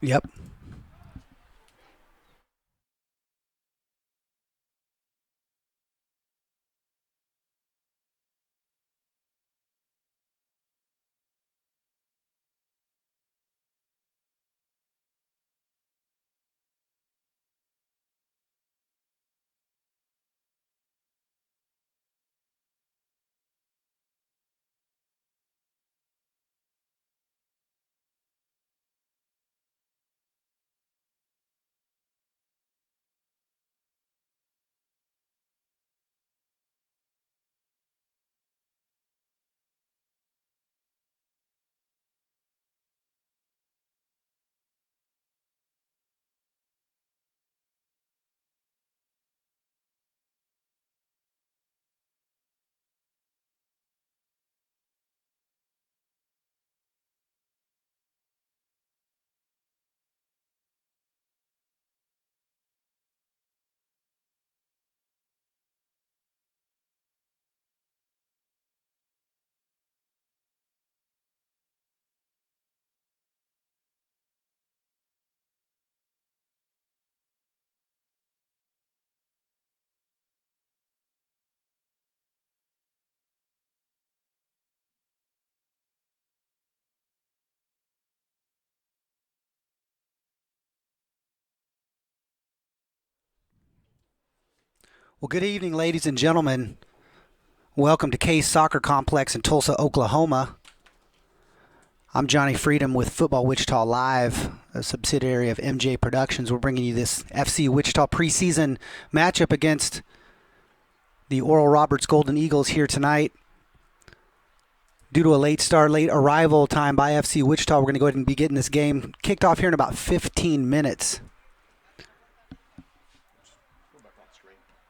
Yep. Well, good evening, ladies and gentlemen. Welcome to K's Soccer Complex in Tulsa, Oklahoma. I'm Johnny Freedom with Football Wichita Live, a subsidiary of MJ Productions. We're bringing you this FC Wichita preseason matchup against the Oral Roberts Golden Eagles here tonight. Due to a late start, late arrival time by FC Wichita, we're going to go ahead and be getting this game kicked off here in about 15 minutes.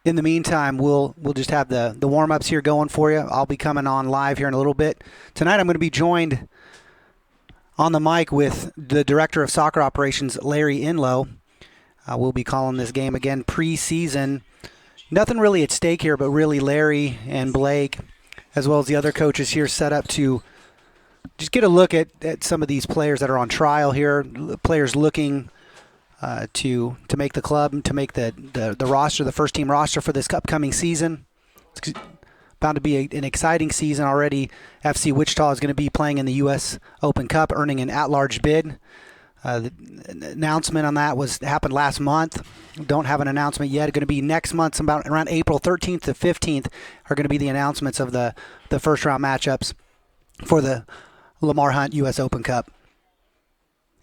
In the meantime, we'll just have the warm-ups here going for you. I'll be coming on live here in a little bit. Tonight I'm going to be joined on the mic with the Director of Soccer Operations, Larry Inlow. We'll be calling this game again preseason. Nothing really at stake here, but really Larry and Blake, as well as the other coaches here, set up to just get a look at some of these players that are on trial here, players looking to make the club, to make the roster, the first team roster for this upcoming season. It's bound to be an exciting season already. FC Wichita is going to be playing in the U.S. Open Cup, earning an at-large bid. The announcement on that happened last month. Don't have an announcement yet. It's going to be next month, about around April 13th to 15th are going to be the announcements of the first round matchups for the Lamar Hunt U.S. Open Cup.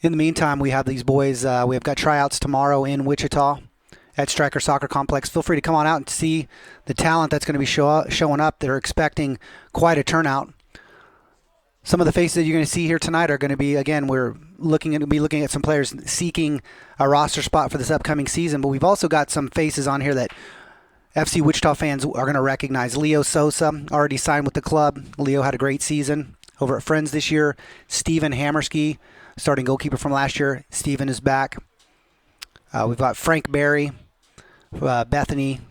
In the meantime, we have these boys. We've got tryouts tomorrow in Wichita at Stryker Soccer Complex. Feel free to come on out and see the talent that's going to be showing up. They're expecting quite a turnout. Some of the faces that you're going to see here tonight are going to be, again, we're looking at some players seeking a roster spot for this upcoming season, but we've also got some faces on here that FC Wichita fans are going to recognize. Leo Sosa already signed with the club. Leo had a great season over at Friends this year. Steven Hammerski, starting goalkeeper from last year. Steven is back. We've got Frank Berry, Bethany,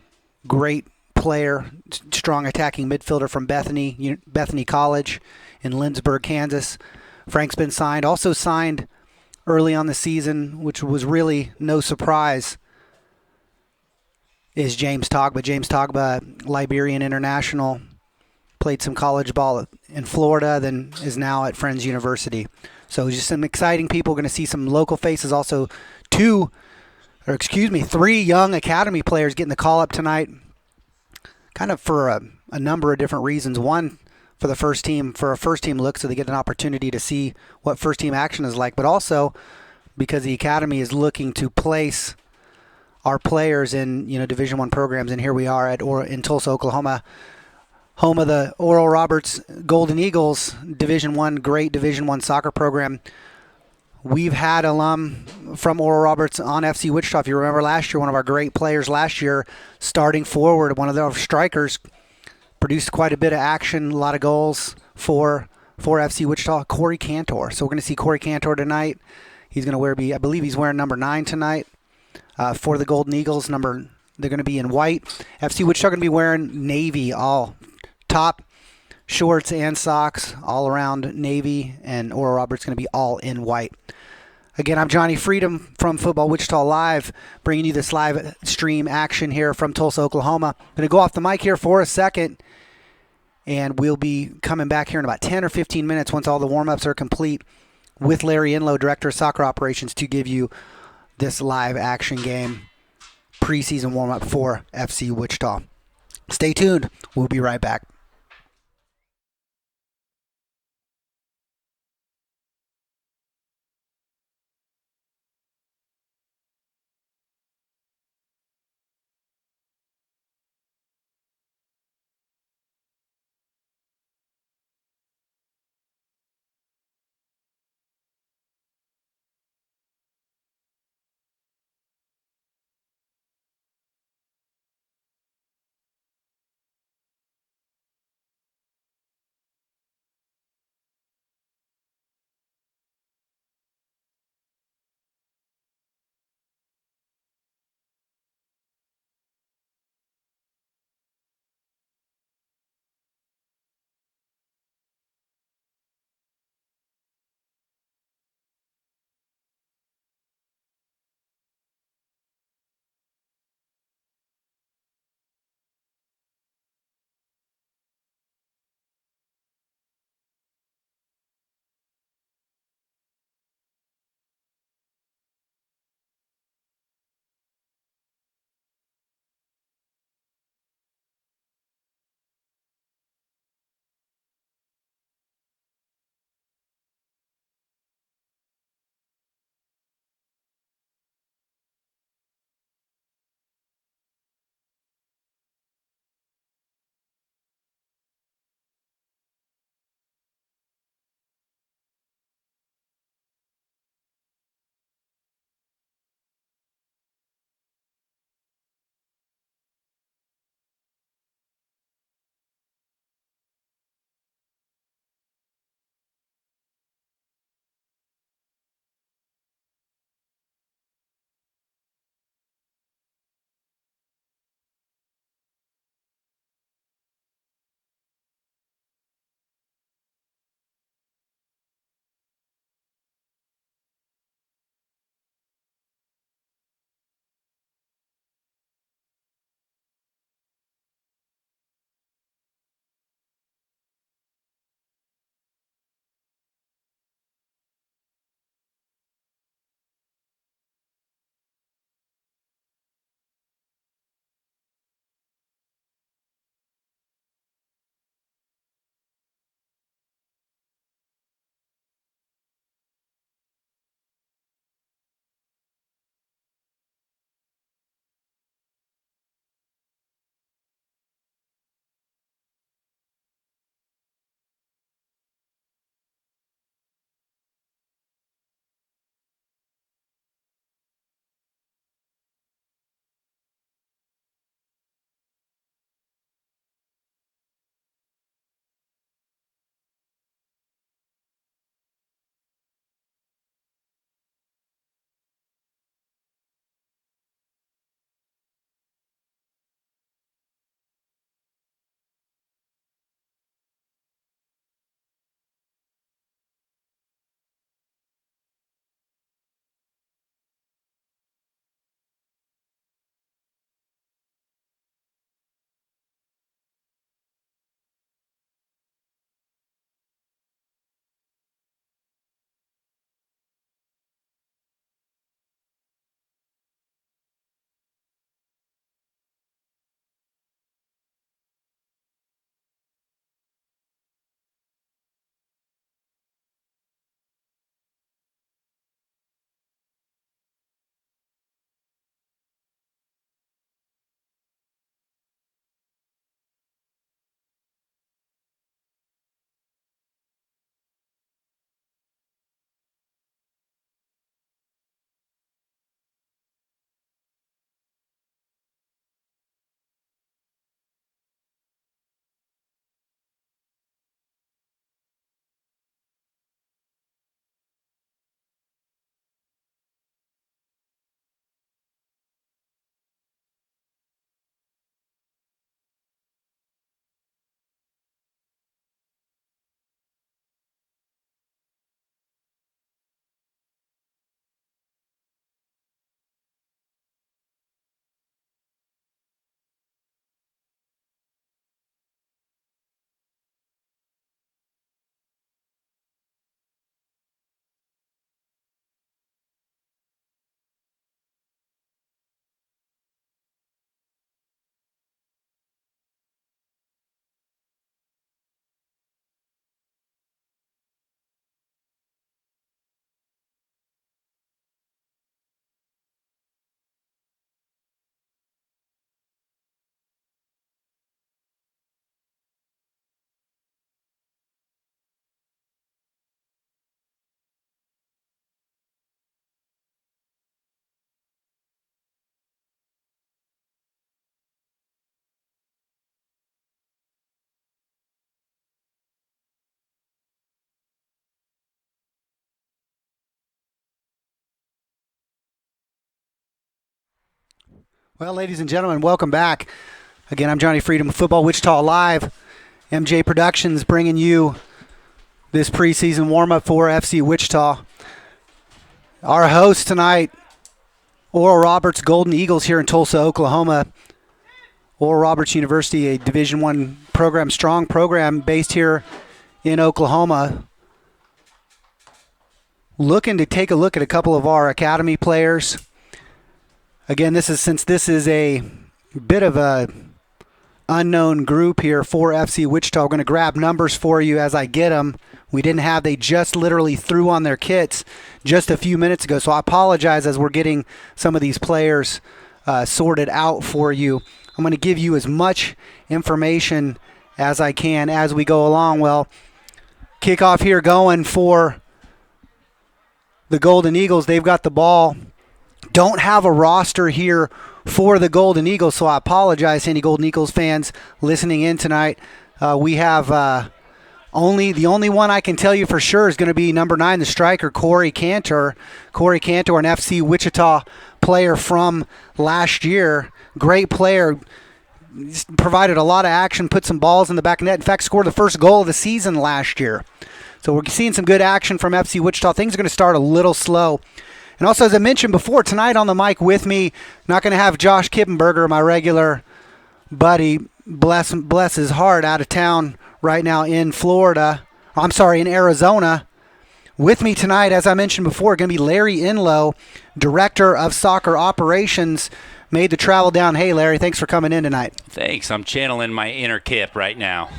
great player, strong attacking midfielder from Bethany College in Lindsborg, Kansas. Frank's been signed. Also signed early on the season, which was really no surprise, is James Togba. James Togba, Liberian international, played some college ball in Florida, then is now at Friends University. So just some exciting people. Going to see some local faces. Also, three young academy players getting the call up tonight, kind of for a number of different reasons. One, for a first team look, so they get an opportunity to see what first team action is like, but also because the academy is looking to place our players in Division I programs, and here we are in Tulsa, Oklahoma, home of the Oral Roberts Golden Eagles, great Division I soccer program. We've had alum from Oral Roberts on FC Wichita. If you remember last year, one of our great players last year, starting forward, one of their strikers, produced quite a bit of action, a lot of goals for FC Wichita, Corey Cantor. So we're going to see Corey Cantor tonight. He's going to I believe he's wearing number 9 tonight for the Golden Eagles. They're going to be in white. FC Wichita going to be wearing navy, all top shorts and socks, all around navy, and Oral Roberts going to be all in white. Again, I'm Johnny Freedom from Football Wichita Live, bringing you this live stream action here from Tulsa, Oklahoma. I'm going to go off the mic here for a second, and we'll be coming back here in about 10 or 15 minutes once all the warm-ups are complete with Larry Enlow, Director of Soccer Operations, to give you this live action game preseason warm-up for FC Wichita. Stay tuned. We'll be right back. Well, ladies and gentlemen, welcome back. Again, I'm Johnny Freedom, Football Wichita Live. MJ Productions bringing you this preseason warm-up for FC Wichita. Our host tonight, Oral Roberts Golden Eagles here in Tulsa, Oklahoma. Oral Roberts University, a Division I program, strong program based here in Oklahoma. Looking to take a look at a couple of our academy players. Again, since this is a bit of a unknown group here for FC Wichita. We're going to grab numbers for you as I get them. They just literally threw on their kits just a few minutes ago, so I apologize as we're getting some of these players sorted out for you. I'm going to give you as much information as I can as we go along. Well, kickoff here going for the Golden Eagles. They've got the ball. Don't have a roster here for the Golden Eagles, so I apologize to any Golden Eagles fans listening in tonight. We have the only one I can tell you for sure is going to be number 9, the striker, Corey Cantor. Corey Cantor, an FC Wichita player from last year. Great player. He's provided a lot of action, put some balls in the back of net. In fact, scored the first goal of the season last year. So we're seeing some good action from FC Wichita. Things are going to start a little slow. And also, as I mentioned before, tonight on the mic with me, not going to have Josh Kippenberger, my regular buddy, bless his heart, out of town right now in in Arizona. With me tonight, as I mentioned before, going to be Larry Inlow, Director of Soccer Operations. Made the travel down. Hey, Larry, thanks for coming in tonight. Thanks. I'm channeling my inner Kip right now.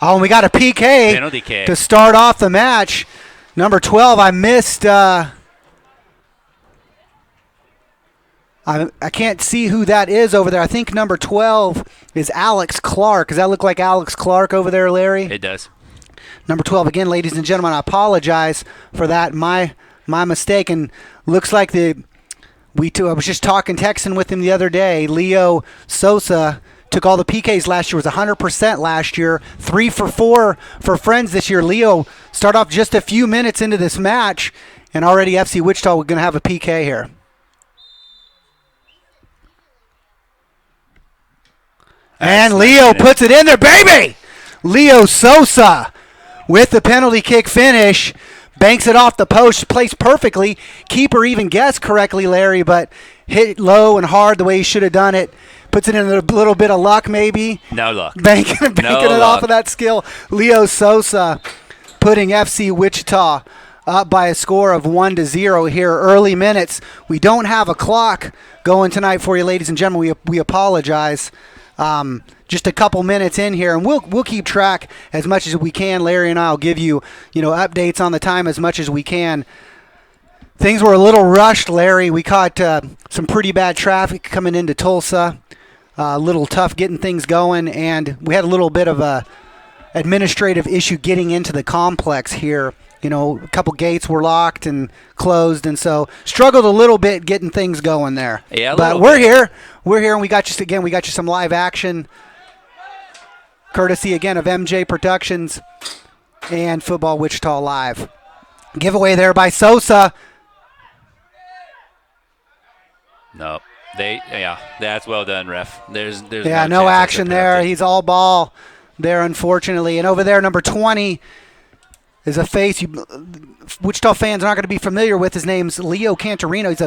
Oh, and we got a PK Penalty kick to start off the match. Number 12, I missed... I can't see who that is over there. I think number 12 is Alex Clark. Does that look like Alex Clark over there, Larry? It does. Number 12, again, ladies and gentlemen, I apologize for that. My mistake. And looks like I was just texting with him the other day. Leo Sosa took all the PKs last year, was 100% last year. 3 for 4 for Friends this year. Leo start off just a few minutes into this match, and already FC Wichita we're going to have a PK here. And Leo puts it in there, baby! Leo Sosa with the penalty kick finish. Banks it off the post, placed perfectly. Keeper even guessed correctly, Larry, but hit low and hard the way he should have done it. Puts it in a little bit of luck, maybe. No luck. Banking it off of that skill. Leo Sosa putting FC Wichita up by a score of 1-0 here. Early minutes. We don't have a clock going tonight for you, ladies and gentlemen. We apologize. Just a couple minutes in here, and we'll keep track as much as we can. Larry and I will give you updates on the time as much as we can. Things were a little rushed, Larry. We caught some pretty bad traffic coming into Tulsa. A little tough getting things going, and we had a little bit of a administrative issue getting into the complex here. A couple gates were locked and closed, and so struggled a little bit getting things going there. Yeah, but we're here. We're here, and we got you some live action, courtesy again of MJ Productions and Football Wichita Live. Giveaway there by Sosa. No, that's well done, ref. There's no action there. He's all ball there, unfortunately, and over there, number 20. Is a face Wichita fans are not going to be familiar with. His name's Leo Cantorino. He's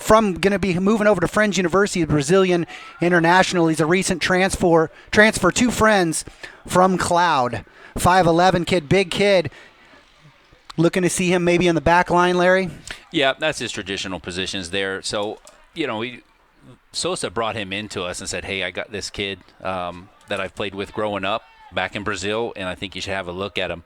going to be moving over to Friends University, a Brazilian international. He's a recent transfer to Friends from Cloud. 5'11" kid, big kid. Looking to see him maybe on the back line, Larry? Yeah, that's his traditional positions there. So, Sosa brought him into us and said, hey, I got this kid that I've played with growing up back in Brazil, and I think you should have a look at him.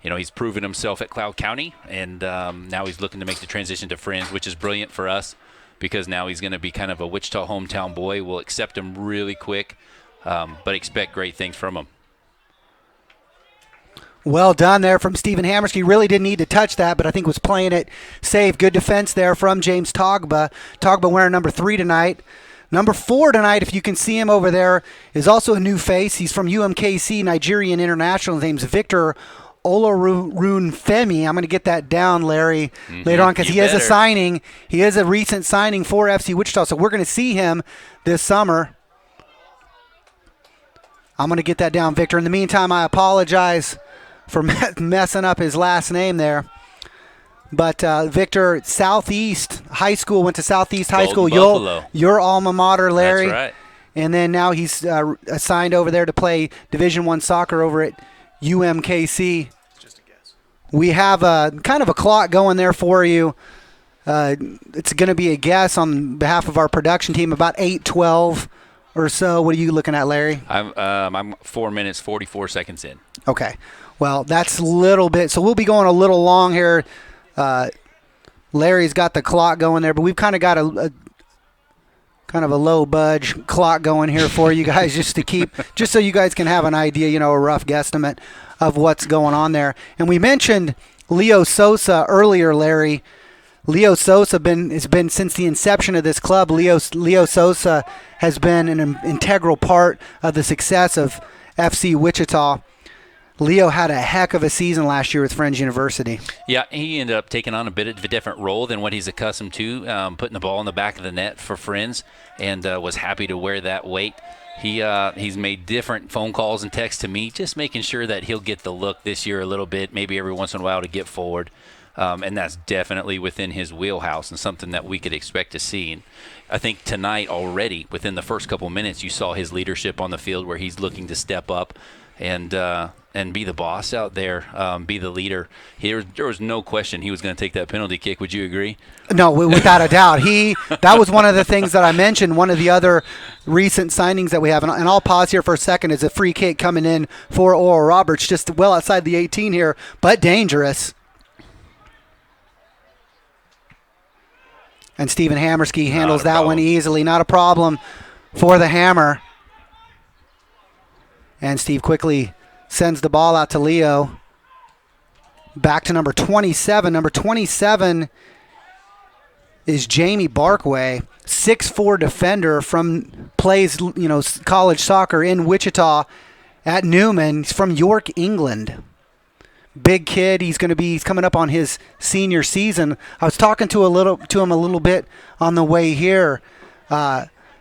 He's proven himself at Cloud County, and now he's looking to make the transition to Friends, which is brilliant for us because now he's going to be kind of a Wichita hometown boy. We'll accept him really quick, but expect great things from him. Well done there from Stephen Hammersky. Really didn't need to touch that, but I think was playing it safe. Good defense there from James Togba. Togba wearing number 3 tonight. Number 4 tonight, if you can see him over there, is also a new face. He's from UMKC, Nigerian international. His name's Victor Olorunfemi. I'm going to get that down, Larry, later on, because he is a signing. He is a recent signing for FC Wichita, so we're going to see him this summer. I'm going to get that down, Victor. In the meantime, I apologize for messing up his last name there. But Victor, Southeast High School, went to Southeast High School. Your alma mater, Larry. That's right. And then now he's assigned over there to play Division I soccer over at UMKC. Just a guess. We have a kind of a clock going there for you. It's going to be a guess on behalf of our production team, about 8:12 or so. What are you looking at, Larry? I'm 4 minutes 44 seconds in. Okay. Well, that's a little bit. So we'll be going a little long here. Larry's got the clock going there, but we've kind of got a kind of a low budge clock going here for you guys just so you guys can have an idea, a rough guesstimate of what's going on there. And we mentioned Leo Sosa earlier, Larry. Leo Sosa has been since the inception of this club. Leo Sosa has been an integral part of the success of FC Wichita. Leo had a heck of a season last year with Friends University. Yeah, he ended up taking on a bit of a different role than what he's accustomed to, putting the ball in the back of the net for Friends, and was happy to wear that weight. He's made different phone calls and texts to me, just making sure that he'll get the look this year a little bit, maybe every once in a while to get forward. And that's definitely within his wheelhouse and something that we could expect to see. And I think tonight already, within the first couple minutes, you saw his leadership on the field where he's looking to step up and be the boss out there, be the leader. There was no question he was going to take that penalty kick. Would you agree? No, without a doubt. That was one of the things that I mentioned. One of the other recent signings that we have, and I'll pause here for a second, is a free kick coming in for Oral Roberts, just well outside the 18 here, but dangerous. And Stephen Hammerski handles that one easily. Not a problem for the Hammer. And Steve quickly sends the ball out to Leo. Back to number 27. Number 27 is Jamie Barkway, 6'4" defender plays college soccer in Wichita at Newman. He's from York, England. Big kid. He's coming up on his senior season. I was talking to him a little bit on the way here.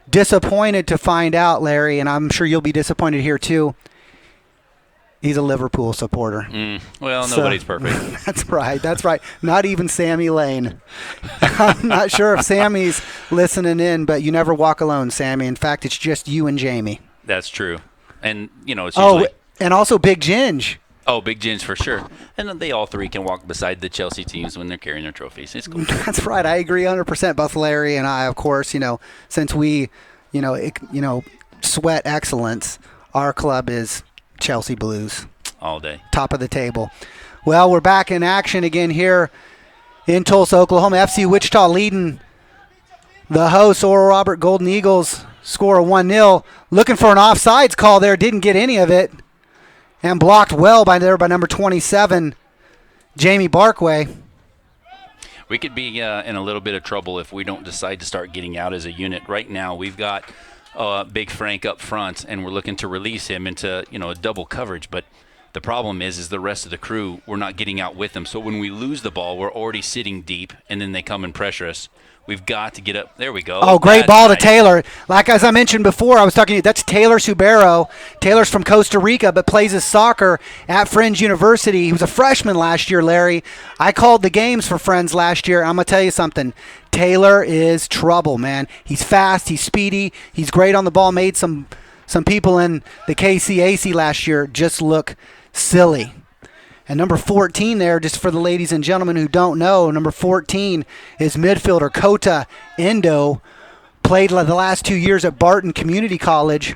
Disappointed to find out, Larry, and I'm sure you'll be disappointed here too. He's a Liverpool supporter. Well, nobody's perfect. That's right. Not even Sammy Lane. I'm not sure if Sammy's listening in, but you never walk alone, Sammy. In fact, it's just you and Jamie. That's true. And, it's usually... and also Big Ginge. Oh, Big Ginge for sure. And then they all three can walk beside the Chelsea teams when they're carrying their trophies. It's cool. That's right. I agree 100%. Both Larry and I, of course, since we, sweat excellence, our club is Chelsea Blues. All day. Top of the table. Well, we're back in action again here in Tulsa, Oklahoma. FC Wichita leading the hosts, Oral Robert Golden Eagles, score of 1-0. Looking for an offsides call there. Didn't get any of it. And blocked well by number 27, Jamie Barkway. We could be in a little bit of trouble if we don't decide to start getting out as a unit. Right now, we've got Big Frank up front, and we're looking to release him into a double coverage. But the problem is the rest of the crew, we're not getting out with them. So when we lose the ball, we're already sitting deep, and then they come and pressure us. We've got to get up. There we go. Oh, great ball to Taylor. As I mentioned before, I was talking to you, that's Taylor Subero. Taylor's from Costa Rica, but plays his soccer at Friends University. He was a freshman last year, Larry. I called the games for Friends last year. I'm going to tell you something. Taylor is trouble, man. He's fast. He's speedy. He's great on the ball. Made some people in the KCAC last year just look silly. And number 14 there, just for the ladies and gentlemen who don't know, number 14 is midfielder Kota Endo. Played the last 2 years at Barton Community College.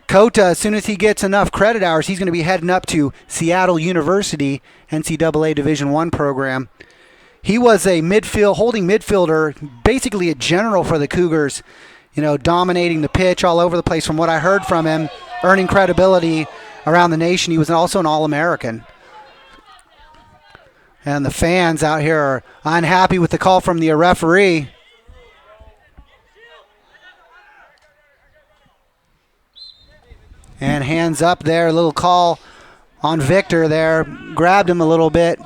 Kota, as soon as he gets enough credit hours, he's going to be heading up to Seattle University, NCAA Division I program. He was a holding midfielder, basically a general for the Cougars, dominating the pitch all over the place from what I heard from him, earning credibility around the nation. He was also an All-American. And the fans out here are unhappy with the call from the referee. And hands up there, a little call on Victor there, grabbed him a little bit.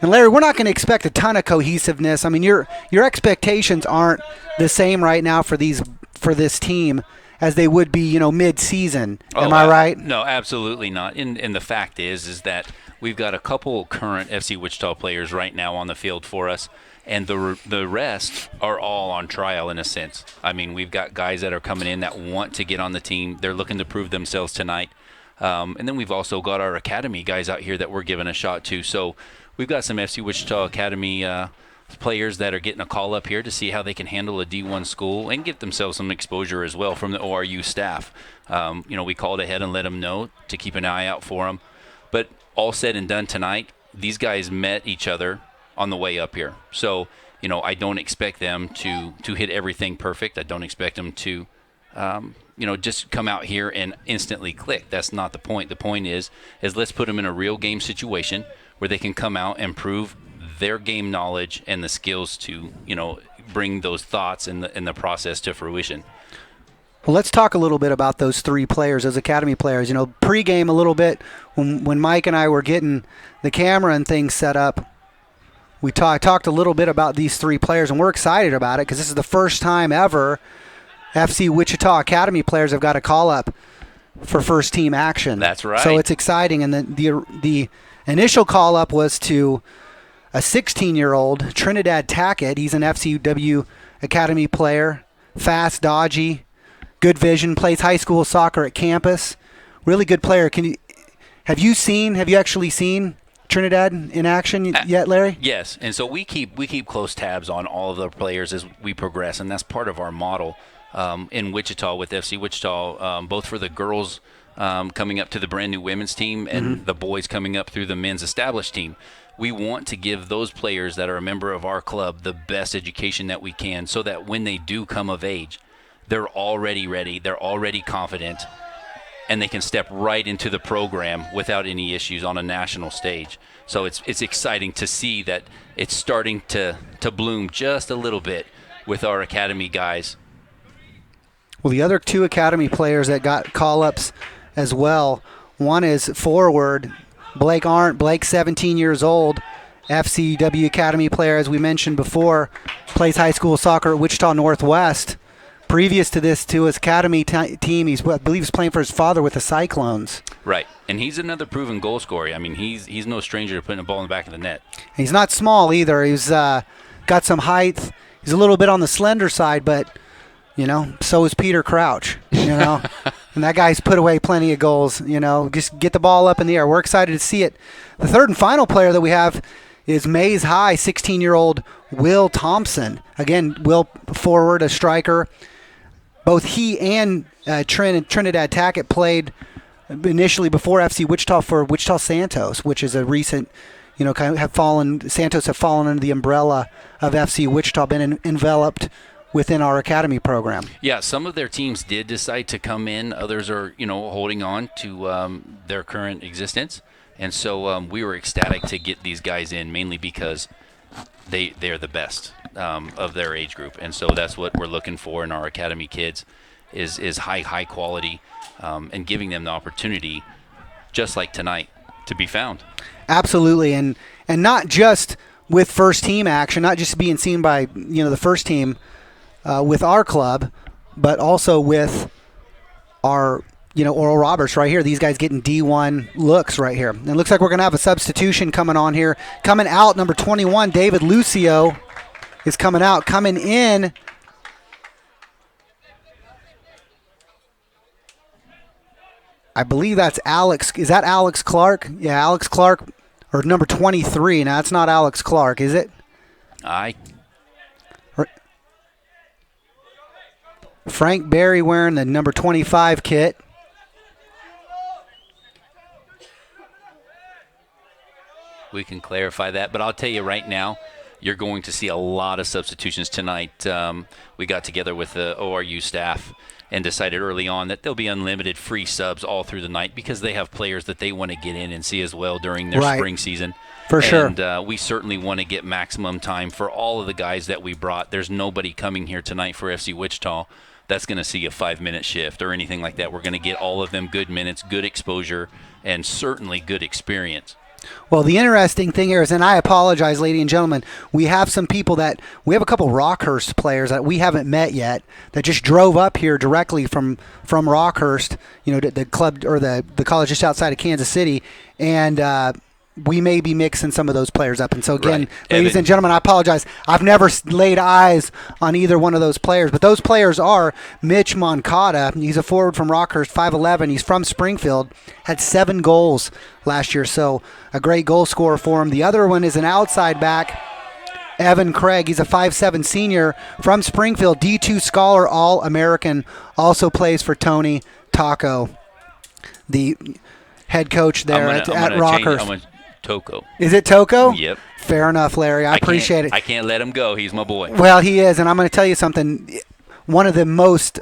And Larry, we're not going to expect a ton of cohesiveness. I mean, your expectations aren't the same right now for this team as they would be, mid-season. Am I right? No, absolutely not. And the fact is that we've got a couple current FC Wichita players right now on the field for us, and the rest are all on trial in a sense. I mean, we've got guys that are coming in that want to get on the team. They're looking to prove themselves tonight. And then we've also got our academy guys out here that we're giving a shot to. So we've got some FC Wichita Academy players that are getting a call up here to see how they can handle a D1 school and get themselves some exposure as well from the ORU staff. We called ahead and let them know to keep an eye out for them. But all said and done tonight, these guys met each other on the way up here. So, I don't expect them to hit everything perfect. I don't expect them to, just come out here and instantly click. That's not the point. The point is let's put them in a real game situation where they can come out and prove their game knowledge and the skills to, bring those thoughts and the process to fruition. Well, let's talk a little bit about those three players, those academy players. Pre-game a little bit, when Mike and I were getting the camera and things set up, we talked a little bit about these three players, and we're excited about it because this is the first time ever FC Wichita Academy players have got a call-up for first-team action. That's right. So it's exciting, and the initial call-up was to a 16-year-old, Trinidad Tackett. He's an FCW Academy player, fast, dodgy, good vision, plays high school soccer at campus. Really good player. Have you actually seen Trinidad in action yet, Larry? Yes, and so we keep close tabs on all of the players as we progress, and that's part of our model in Wichita with FC Wichita, both for the girls coming up to the brand new women's team and the boys coming up through the men's established team. We want to give those players that are a member of our club the best education that we can so that when they do come of age, they're already ready, they're already confident, and they can step right into the program without any issues on a national stage. So it's exciting to see that it's starting to bloom just a little bit with our academy guys. Well, the other two academy players that got call-ups as well, one is forward, Blake Arndt. Blake's 17 years old, FCW Academy player, as we mentioned before, plays high school soccer at Wichita Northwest. Previous to this, to his academy team, I believe he's playing for his father with the Cyclones. Right, and he's another proven goal scorer. I mean, he's no stranger to putting a ball in the back of the net. He's not small either. He's got some height. He's a little bit on the slender side, but so is Peter Crouch. And that guy's put away plenty of goals. Just get the ball up in the air. We're excited to see it. The third and final player that we have is Mays High, 16-year-old Will Thompson. Again, Will forward, a striker. Both he and Trinidad Tackett played initially before FC Wichita for Wichita Santos, which is a recent, Santos have fallen under the umbrella of FC Wichita, been enveloped within our academy program. Yeah, some of their teams did decide to come in. Others are, holding on to their current existence. And so we were ecstatic to get these guys in, mainly because they're the best of their age group. And so that's what we're looking for in our academy kids is high quality and giving them the opportunity, just like tonight, to be found. Absolutely. And not just with first team action, not just being seen by, the first team with our club, but also with our, Oral Roberts right here. These guys getting D1 looks right here. And it looks like we're going to have a substitution coming on here. Coming out, number 21, David Lucio is coming out. Coming in, I believe that's Alex. Is that Alex Clark? Yeah, Alex Clark, or number 23. Now, that's not Alex Clark, is it? Frank Berry wearing the number 25 kit. We can clarify that, but I'll tell you right now, you're going to see a lot of substitutions tonight. We got together with the ORU staff and decided early on that there'll be unlimited free subs all through the night because they have players that they want to get in and see as well during their spring season. For sure. And we certainly want to get maximum time for all of the guys that we brought. There's nobody coming here tonight for FC Wichita that's going to see a 5-minute shift or anything like that. We're going to get all of them good minutes, good exposure, and certainly good experience. Well, the interesting thing here is, and I apologize, ladies and gentlemen, we have some people we have a couple Rockhurst players that we haven't met yet that just drove up here directly from Rockhurst, the club or the college just outside of Kansas City, and we may be mixing some of those players up. And so, again, Right. ladies and gentlemen, I apologize. I've never laid eyes on either one of those players. But those players are Mitch Moncada. He's a forward from Rockhurst, 5'11". He's from Springfield. Had 7 goals last year, so a great goal scorer for him. The other one is an outside back, Evan Craig. He's a 5'7" senior from Springfield, D2 scholar, All-American. Also plays for Tony Taco, the head coach there at Rockhurst. Toko. Is it Toko? Yep. Fair enough, Larry. I appreciate it. I can't let him go. He's my boy. Well, he is, and I'm going to tell you something. One of the most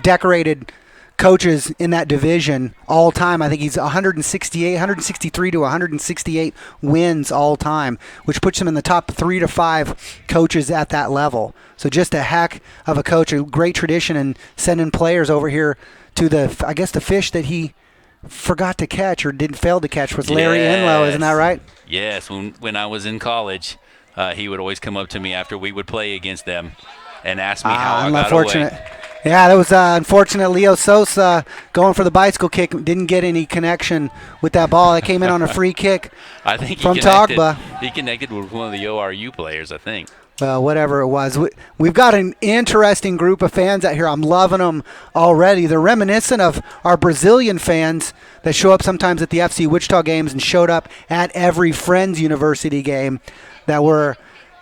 decorated coaches in that division all time. I think he's 163 to 168 wins all time, which puts him in the top 3 to 5 coaches at that level. So just a heck of a coach, a great tradition in sending players over here to the fish that he forgot to catch or didn't fail to catch was Larry Enlow, isn't that right? Yes, when I was in college, he would always come up to me after we would play against them and ask me how I got away. Yeah, that was unfortunate. Leo Sosa going for the bicycle kick, didn't get any connection with that ball. It came in on a free kick I think from Togba. He connected with one of the ORU players, I think. Well, whatever it was. We've got an interesting group of fans out here. I'm loving them already. They're reminiscent of our Brazilian fans that show up sometimes at the FC Wichita games and showed up at every Friends University game that were,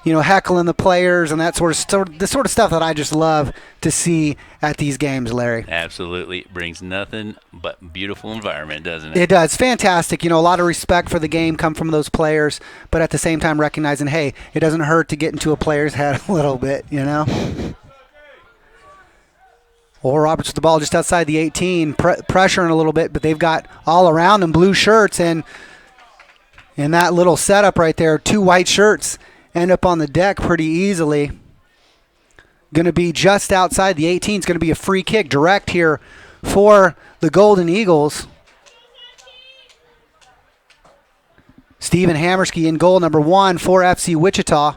heckling the players and that sort of stuff that I just love to see at these games, Larry. Absolutely. It brings nothing but beautiful environment, doesn't it? It does. Fantastic. A lot of respect for the game come from those players, but at the same time recognizing, hey, it doesn't hurt to get into a player's head a little bit, Well, Roberts with the ball just outside the 18, pressuring a little bit, but they've got all around them blue shirts, and in that little setup right there, 2 white shirts end up on the deck pretty easily. Going to be just outside the 18. It's going to be a free kick direct here for the Golden Eagles. Stephen Hammerski in goal, number 1 for FC Wichita.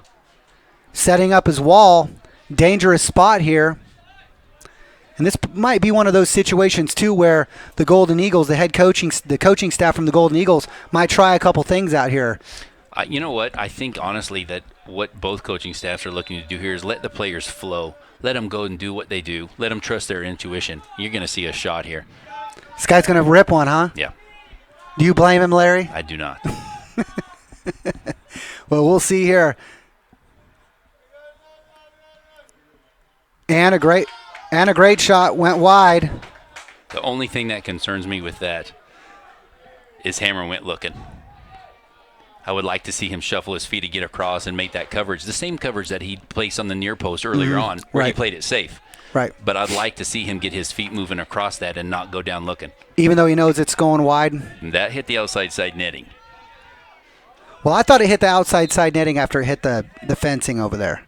Setting up his wall. Dangerous spot here. And this might be one of those situations, too, where the Golden Eagles, the coaching staff from the Golden Eagles, might try a couple things out here. You know what? I think, honestly, that what both coaching staffs are looking to do here is let the players flow. Let them go and do what they do. Let them trust their intuition. You're going to see a shot here. This guy's going to rip one, huh? Yeah. Do you blame him, Larry? I do not. Well, we'll see here. And a great shot went wide. The only thing that concerns me with that is Hammer went looking. I would like to see him shuffle his feet to get across and make that coverage, the same coverage that he placed on the near post earlier on, where he played it safe. Right. But I'd like to see him get his feet moving across that and not go down looking. Even though he knows it's going wide? And that hit the outside side netting. Well, I thought it hit the outside side netting after it hit the fencing over there.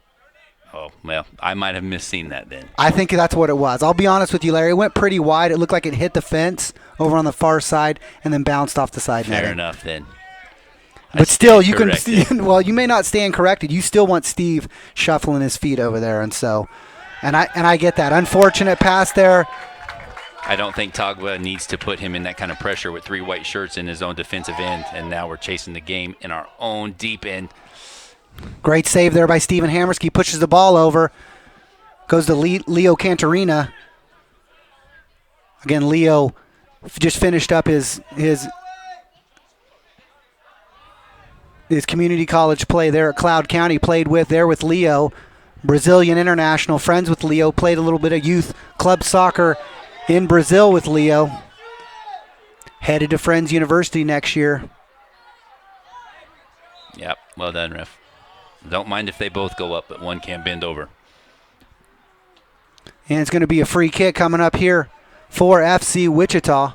Oh, well, I might have misseen that then. I think that's what it was. I'll be honest with you, Larry. It went pretty wide. It looked like it hit the fence over on the far side and then bounced off the side netting. Fair enough then. But still, you can. Well, you may not stand corrected. You still want Steve shuffling his feet over there, and I get that. Unfortunate pass there. I don't think Togba needs to put him in that kind of pressure with 3 white shirts in his own defensive end, and now we're chasing the game in our own deep end. Great save there by Stephen Hammerski. Pushes the ball over. Goes to Leo Cantarina. Again, Leo just finished up his community college play there at Cloud County. Played with Leo. Brazilian international. Friends with Leo. Played a little bit of youth club soccer in Brazil with Leo. Headed to Friends University next year. Yep, well done, ref. Don't mind if they both go up, but one can't bend over. And it's going to be a free kick coming up here for FC Wichita.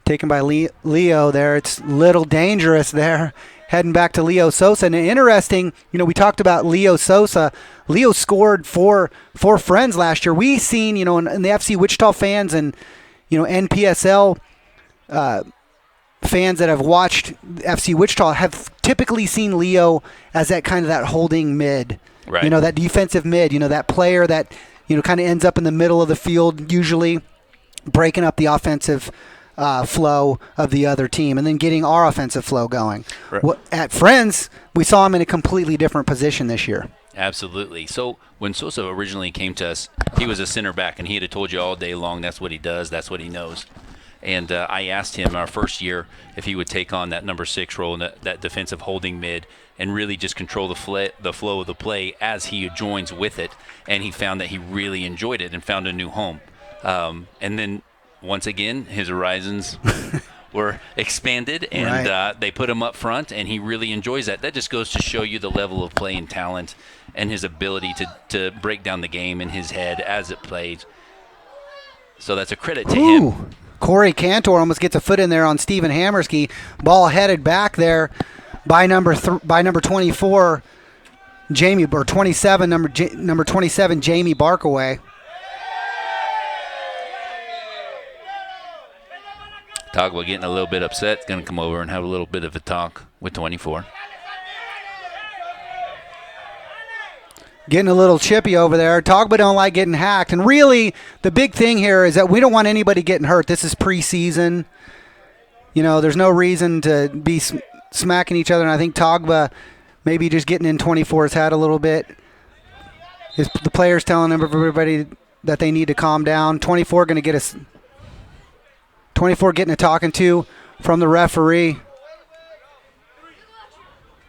taken by Leo there. It's a little dangerous there. Heading back to Leo Sosa. And interesting, we talked about Leo Sosa. Leo scored for Friends last year. We seen, in the FC Wichita fans and, NPSL fans that have watched FC Wichita have typically seen Leo as that kind of that holding mid. Right. That defensive mid, that player that, kind of ends up in the middle of the field, usually breaking up the offensive flow of the other team and then getting our offensive flow going. Right. At Friends, we saw him in a completely different position this year. Absolutely. So when Sosa originally came to us, he was a center back, and he'd have told you all day long that's what he does, that's what he knows. And I asked him our first year if he would take on that number 6 role and that defensive holding mid and really just control the flow of the play as he joins with it. And he found that he really enjoyed it and found a new home. And then once again, his horizons were expanded, and right. They put him up front, and he really enjoys that. That just goes to show you the level of play and talent and his ability to break down the game in his head as it plays. So that's a credit to him. Corey Cantor almost gets a foot in there on Steven Hammerski. Ball headed back there by number 24, Jamie, or 27, number 27, Jamie Barkaway. Togba getting a little bit upset. Going to come over and have a little bit of a talk with 24. Getting a little chippy over there. Togba don't like getting hacked. And really, the big thing here is that we don't want anybody getting hurt. This is preseason. There's no reason to be smacking each other. And I think Togba maybe just getting in 24's head a little bit. The players telling everybody that they need to calm down. 24 going to get us. 24 getting a talking to from the referee,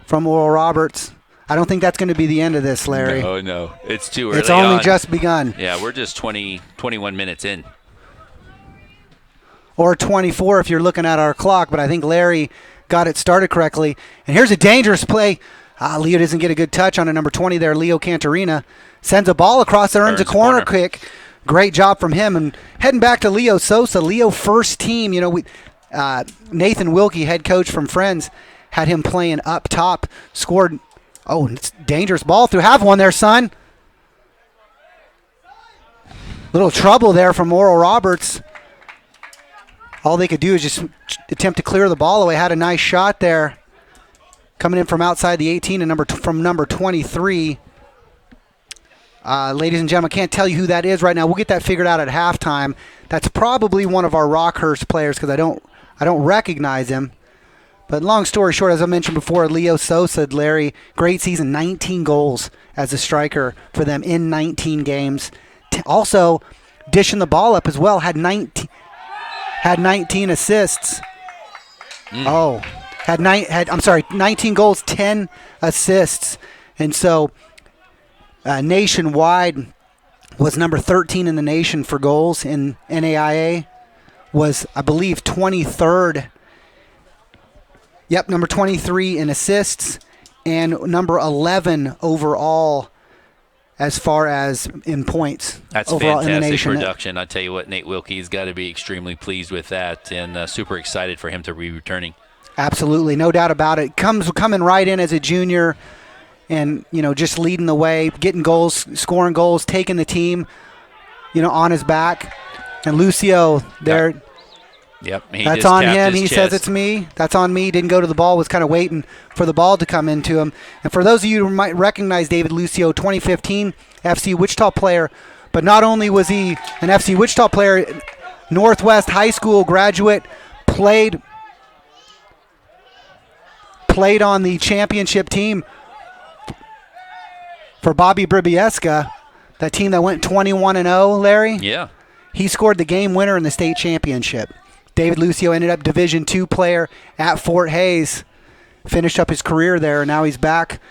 from Oral Roberts. I don't think that's going to be the end of this, Larry. No. It's too early. It's only just begun. Yeah, we're just 21 minutes in. Or 24 if you're looking at our clock, but I think Larry got it started correctly. And here's a dangerous play. Leo doesn't get a good touch on a number 20 there. Leo Cantarina sends a ball across there, earns a corner kick. Great job from him. And heading back to Leo Sosa, Leo first team. Nathan Wilkie, head coach from Friends, had him playing up top. Scored. Oh, it's dangerous ball through. Have one there, son. Little trouble there from Oral Roberts. All they could do is just attempt to clear the ball away. Had a nice shot there. Coming in from outside the 18 and from number 23. Ladies and gentlemen, I can't tell you who that is right now. We'll get that figured out at halftime. That's probably one of our Rockhurst players because I don't recognize him. But long story short, as I mentioned before, Leo Sosa, Larry, great season, 19 goals as a striker for them in 19 games. Also, dishing the ball up as well, had 19 assists. 19 goals, 10 assists. And so nationwide was number 13 in the nation for goals in NAIA, was, I believe, 23rd. Yep, number 23 in assists and number 11 overall as far as in points. That's overall fantastic in the nation. Production. I tell you what, Nate Wilkie's got to be extremely pleased with that and super excited for him to be returning. Absolutely, no doubt about it. Coming right in as a junior and, just leading the way, getting goals, scoring goals, taking the team, on his back. And Lucio there. Yep. That's on him. He says it's me. That's on me. Didn't go to the ball. Was kind of waiting for the ball to come into him. And for those of you who might recognize David Lucio, 2015 FC Wichita player, but not only was he an FC Wichita player, Northwest High School graduate, played on the championship team for Bobby Bribieska, that team that went 21-0, Larry. Yeah. He scored the game winner in the state championship. David Lucio ended up Division II player at Fort Hays. Finished up his career there, and now he's back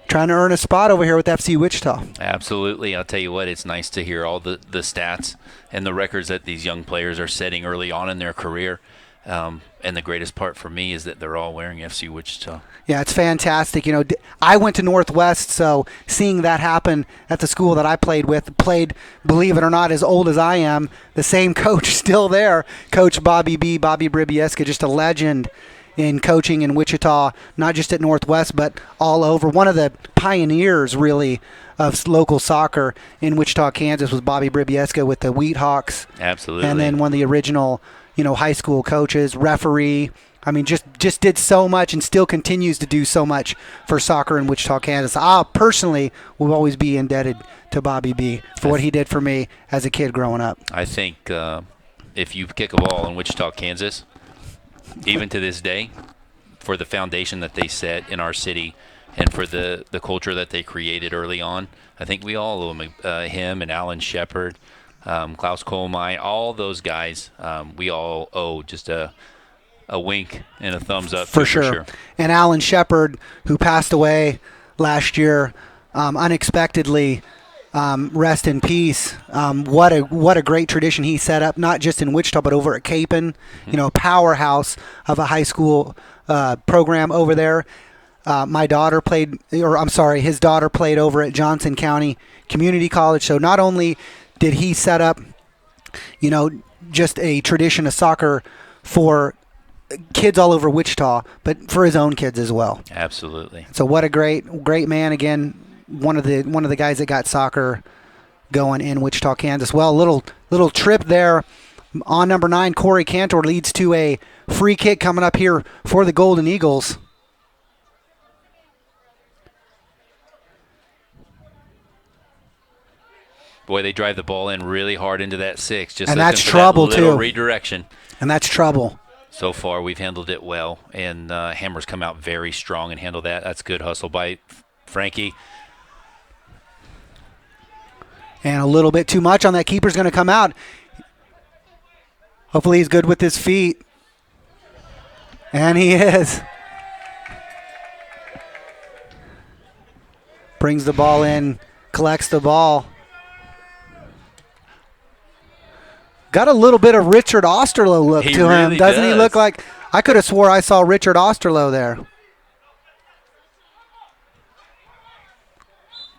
trying to earn a spot over here with FC Wichita. Absolutely. I'll tell you what, it's nice to hear all the stats and the records that these young players are setting early on in their career. And the greatest part for me is that they're all wearing FC Wichita. Yeah, it's fantastic. I went to Northwest, so seeing that happen at the school that I played, believe it or not, as old as I am, the same coach still there, Coach Bobby Bribieska, just a legend in coaching in Wichita, not just at Northwest, but all over. One of the pioneers, really, of local soccer in Wichita, Kansas was Bobby Bribieska with the Wheat Hawks. Absolutely. And then one of the original, high school coaches, referee. I mean, just did so much and still continues to do so much for soccer in Wichita, Kansas. I personally will always be indebted to Bobby B for what he did for me as a kid growing up. I think if you kick a ball in Wichita, Kansas, even to this day, for the foundation that they set in our city and for the culture that they created early on, I think we all owe him and Alan Shepard, Klaus Kohlmeier, all those guys, we all owe just a wink and a thumbs up. For sure. And Alan Shepard, who passed away last year unexpectedly, rest in peace. What a great tradition he set up, not just in Wichita, but over at Capon, a powerhouse of a high school program over there. His daughter played over at Johnson County Community College. So not only did he set up, just a tradition of soccer for kids all over Wichita, but for his own kids as well. Absolutely. So what a great man. Again, one of the guys that got soccer going in Wichita, Kansas. Well, little trip there on number 9. Corey Cantor leads to a free kick coming up here for the Golden Eagles. Boy, they drive the ball in really hard into that 6. Just and that's for trouble that little too. Redirection. And that's trouble. So far, we've handled it well, and Hammer's come out very strong and handled that. That's good hustle by Frankie. And a little bit too much on that. Keeper's going to come out. Hopefully he's good with his feet. And he is. Brings the ball in, collects the ball. Got a little bit of Richard Osterloh look to him. Doesn't he look like? I could have swore I saw Richard Osterloh there.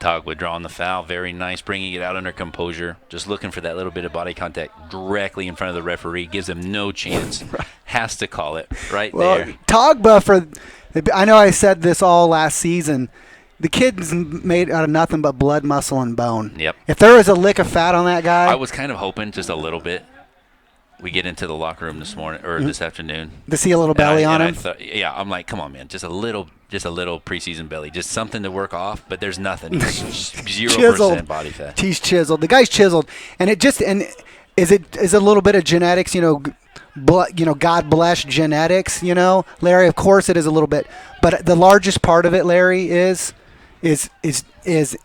Tog withdrawing the foul. Very nice, bringing it out under composure. Just looking for that little bit of body contact directly in front of the referee. Gives him no chance. Has to call it right there. Tog, I know I said this all last season. The kid's made out of nothing but blood, muscle, and bone. Yep. If there was a lick of fat on that guy. I was kind of hoping just a little bit. We get into the locker room this morning or this afternoon. To see a little belly on him? I'm like, come on, man. Just a little preseason belly. Just something to work off, but there's nothing. 0% body fat. He's chiseled. The guy's chiseled. And is it a little bit of genetics, God bless genetics, Larry? Of course it is a little bit. But the largest part of it, Larry, is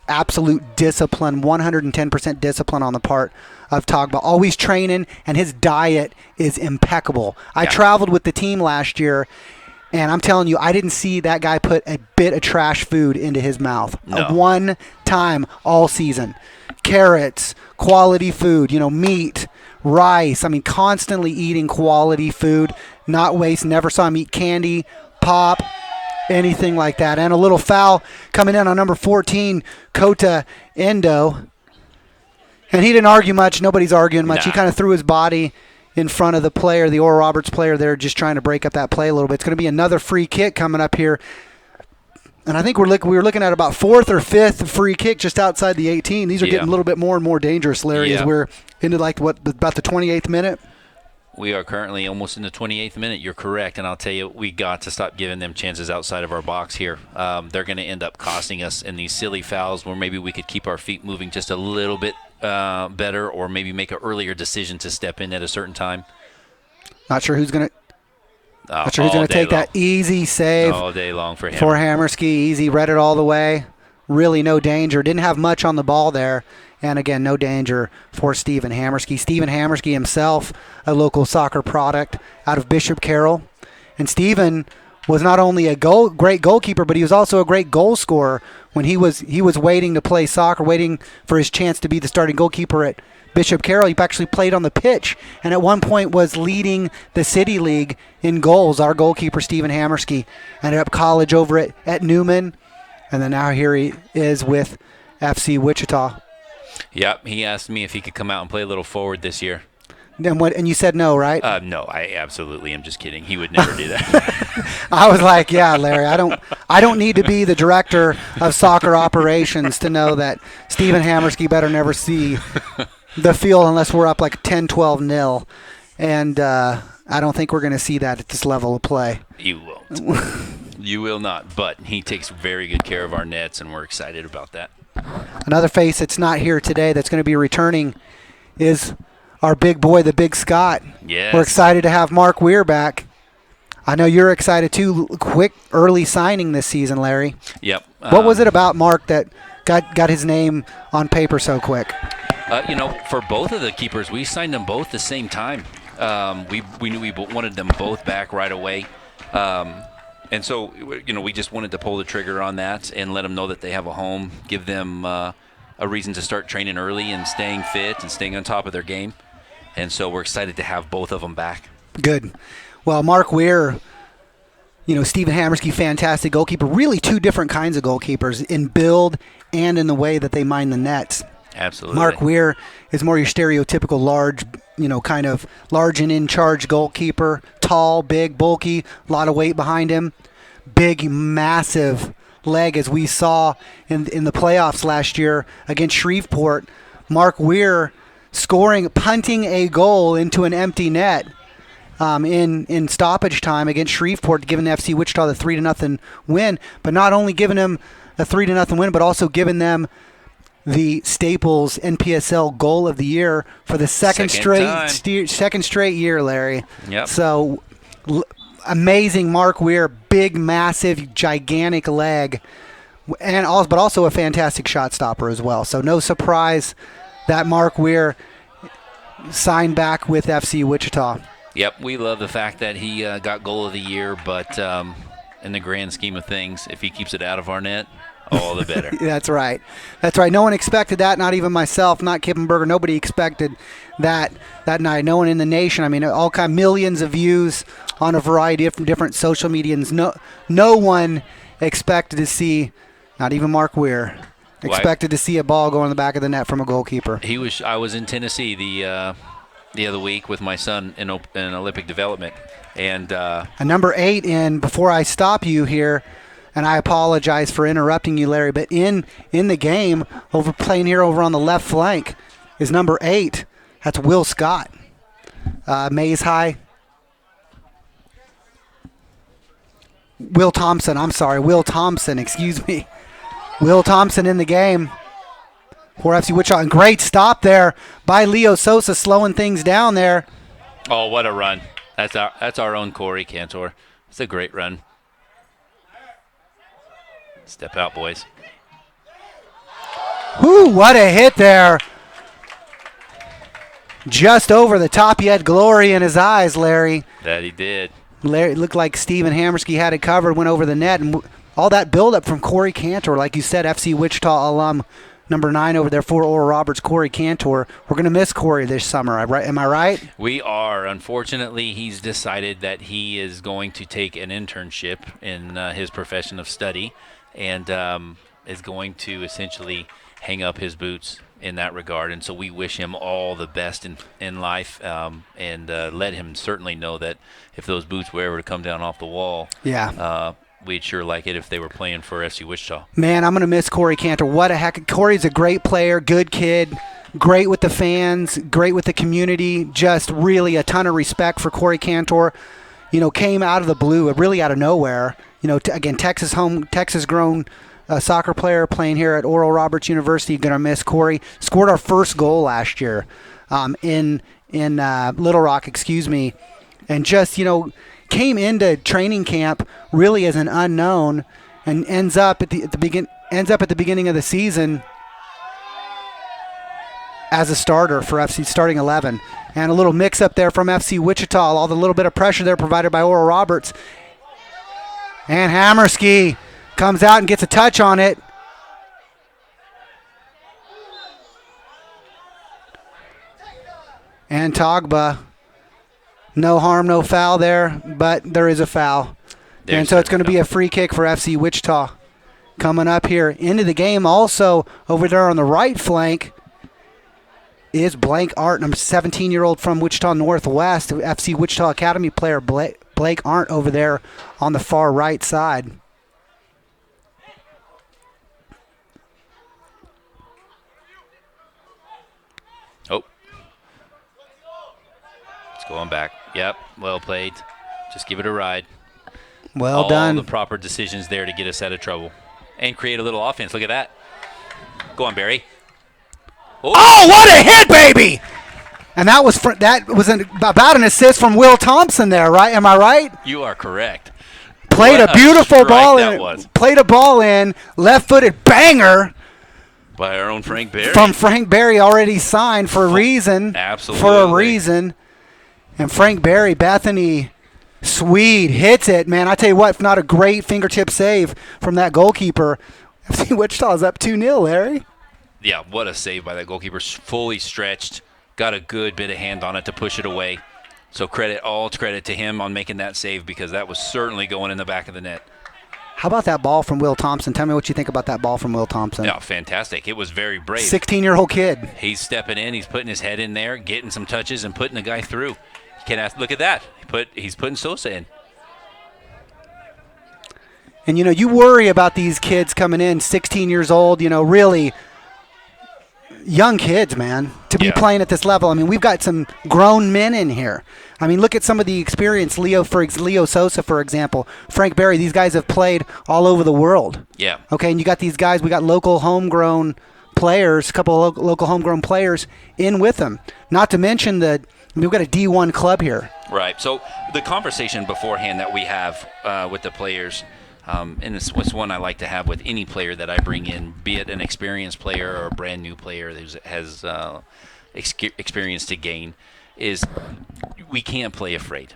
absolute discipline, 110% discipline on the part of Togba. Always training, and his diet is impeccable. I traveled with the team last year, and I'm telling you, I didn't see that guy put a bit of trash food into his mouth. No. One time all season. Carrots, quality food, meat, rice. I mean, constantly eating quality food, not waste. Never saw him eat candy, pop, anything like that. And a little foul coming in on number 14, Kota Endo. And he didn't argue much. Nobody's arguing much. He kind of threw his body in front of the player, the Oral Roberts player there, just trying to break up that play a little bit. It's going to be another free kick coming up here. And I think we were looking at about 4th or 5th free kick just outside the 18. These are getting a little bit more and more dangerous, Larry, as we're into about the 28th minute. We are currently almost in the 28th minute. You're correct, and I'll tell you, we got to stop giving them chances outside of our box here. They're going to end up costing us in these silly fouls where maybe we could keep our feet moving just a little bit better, or maybe make an earlier decision to step in at a certain time. Not sure who's going to take that easy save. All day long for him. For Hammerski, easy, read it all the way. Really no danger. Didn't have much on the ball there. And again, no danger for Stephen Hammerski. Stephen Hammerski himself, a local soccer product out of Bishop Carroll. And Stephen was not only a great goalkeeper, but he was also a great goal scorer when he was waiting to play soccer, waiting for his chance to be the starting goalkeeper at Bishop Carroll. He actually played on the pitch, and at one point was leading the City League in goals. Our goalkeeper, Stephen Hammersky, ended up college over at Newman, and then now here he is with FC Wichita. Yep, he asked me if he could come out and play a little forward this year. And you said no, right? No, I absolutely am just kidding. He would never do that. I was like, yeah, Larry, I don't need to be the director of soccer operations to know that Stephen Hammersky better never see the field unless we're up like 10-12-0. And I don't think we're going to see that at this level of play. You won't. You will not. But he takes very good care of our nets, and we're excited about that. Another face that's not here today that's going to be returning is our big boy, the Big Scott. Yes. We're excited to have Mark Weir back. I know you're excited too. Quick, early signing this season, Larry. Yep. What was it about Mark that got his name on paper so quick? For both of the keepers, we signed them both the same time. We knew we wanted them both back right away. And so, we just wanted to pull the trigger on that and let them know that they have a home, give them a reason to start training early and staying fit and staying on top of their game. And so we're excited to have both of them back. Good. Well, Mark Weir, Stephen Hammersky, fantastic goalkeeper. Really two different kinds of goalkeepers in build and in the way that they mind the nets. Absolutely. Mark Weir is more your stereotypical large, kind of large and in charge goalkeeper. Tall, big, bulky, a lot of weight behind him. Big, massive leg, as we saw in the playoffs last year against Shreveport. Mark Weir punting a goal into an empty net in stoppage time against Shreveport, giving FC Wichita the 3-0 win. But not only giving them a 3-0 win, but also giving them the Staples NPSL goal of the year for the second straight year, Larry. Yep. So amazing Mark Weir, big, massive, gigantic leg, but also a fantastic shot stopper as well. So no surprise that Mark Weir signed back with FC Wichita. Yep, we love the fact that he got goal of the year, but in the grand scheme of things, if he keeps it out of our net, all the better. That's right. No one expected that, not even myself, not Kippenberger. Nobody expected that night. No one in the nation. I mean, all millions of views on a variety of different social medias. No one expected to see, not even Mark Weir, expected to see a ball go in the back of the net from a goalkeeper. I was in Tennessee the other week with my son in Olympic development, and a number 8 in. Before I stop you here, and I apologize for interrupting you, Larry, but in the game, playing here over on the left flank, is number 8. That's Will Scott, Mays High. Will Thompson, excuse me. Will Thompson in the game for FC Wichita. And great stop there by Leo Sosa, slowing things down there. Oh, what a run. That's our own Corey Cantor. It's a great run. Step out, boys. Whoo, what a hit there. Just over the top. He had glory in his eyes, Larry. That he did. Larry, it looked like Stephen Hammersky had it covered, went over the net, and all that buildup from Corey Cantor, like you said, FC Wichita alum, number 9 over there for Oral Roberts, Corey Cantor. We're going to miss Corey this summer, am I right? We are. Unfortunately, he's decided that he is going to take an internship in his profession of study and is going to essentially hang up his boots in that regard. And so we wish him all the best in life and let him certainly know that if those boots were ever to come down off the wall, we'd sure like it if they were playing for FC Wichita. Man, I'm going to miss Corey Cantor. What a heck. Corey's a great player, good kid, great with the fans, great with the community. Just really a ton of respect for Corey Cantor. Came out of the blue, really out of nowhere. Again, Texas-grown soccer player playing here at Oral Roberts University. Going to miss Corey. Scored our first goal last year in Little Rock, and just, came into training camp really as an unknown and ends up at the beginning of the season as a starter for FC starting 11. And a little mix up there from FC Wichita, all the little bit of pressure there provided by Oral Roberts. And Hammersky comes out and gets a touch on it. And Togba. No harm, no foul there, but there is a foul. And so it's going to be a free kick for FC Wichita. Coming up here into the game also over there on the right flank is Blank Art, number 17-year-old from Wichita Northwest, FC Wichita Academy player Blake Arndt over there on the far right side. Oh. It's going back. Yep, well played. Just give it a ride. Well done. All the proper decisions there to get us out of trouble. And create a little offense. Look at that. Go on, Barry. Oh, what a hit, baby! And that was about an assist from Will Thompson there, right? Am I right? You are correct. Played a beautiful ball in. Played a ball in, left-footed banger. By our own Frank Barry. From Frank Barry, already signed for a reason. Absolutely. For a reason. And Frank Barry, Bethany Swede hits it. Man, I tell you what, if not a great fingertip save from that goalkeeper, FC Wichita's up 2-0, Larry. Yeah, what a save by that goalkeeper. Fully stretched. Got a good bit of hand on it to push it away. So all credit to him on making that save, because that was certainly going in the back of the net. How about that ball from Will Thompson? Tell me what you think about that ball from Will Thompson. Yeah, fantastic. It was very brave. 16-year-old kid. He's stepping in. He's putting his head in there, getting some touches, and putting the guy through. Look at that. He's putting Sosa in. And, you worry about these kids coming in, 16 years old, really young kids, man, to be playing at this level. I mean, we've got some grown men in here. I mean, look at some of the experience. Leo Sosa, for example, Frank Barry. These guys have played all over the world. Yeah. Okay, and you got these guys. We got local homegrown players, a couple of local homegrown players in with them. Not to mention that we've got a D1 club here. Right. So the conversation beforehand that we have with the players, and it's one I like to have with any player that I bring in, be it an experienced player or a brand new player that has experience to gain, is we can't play afraid.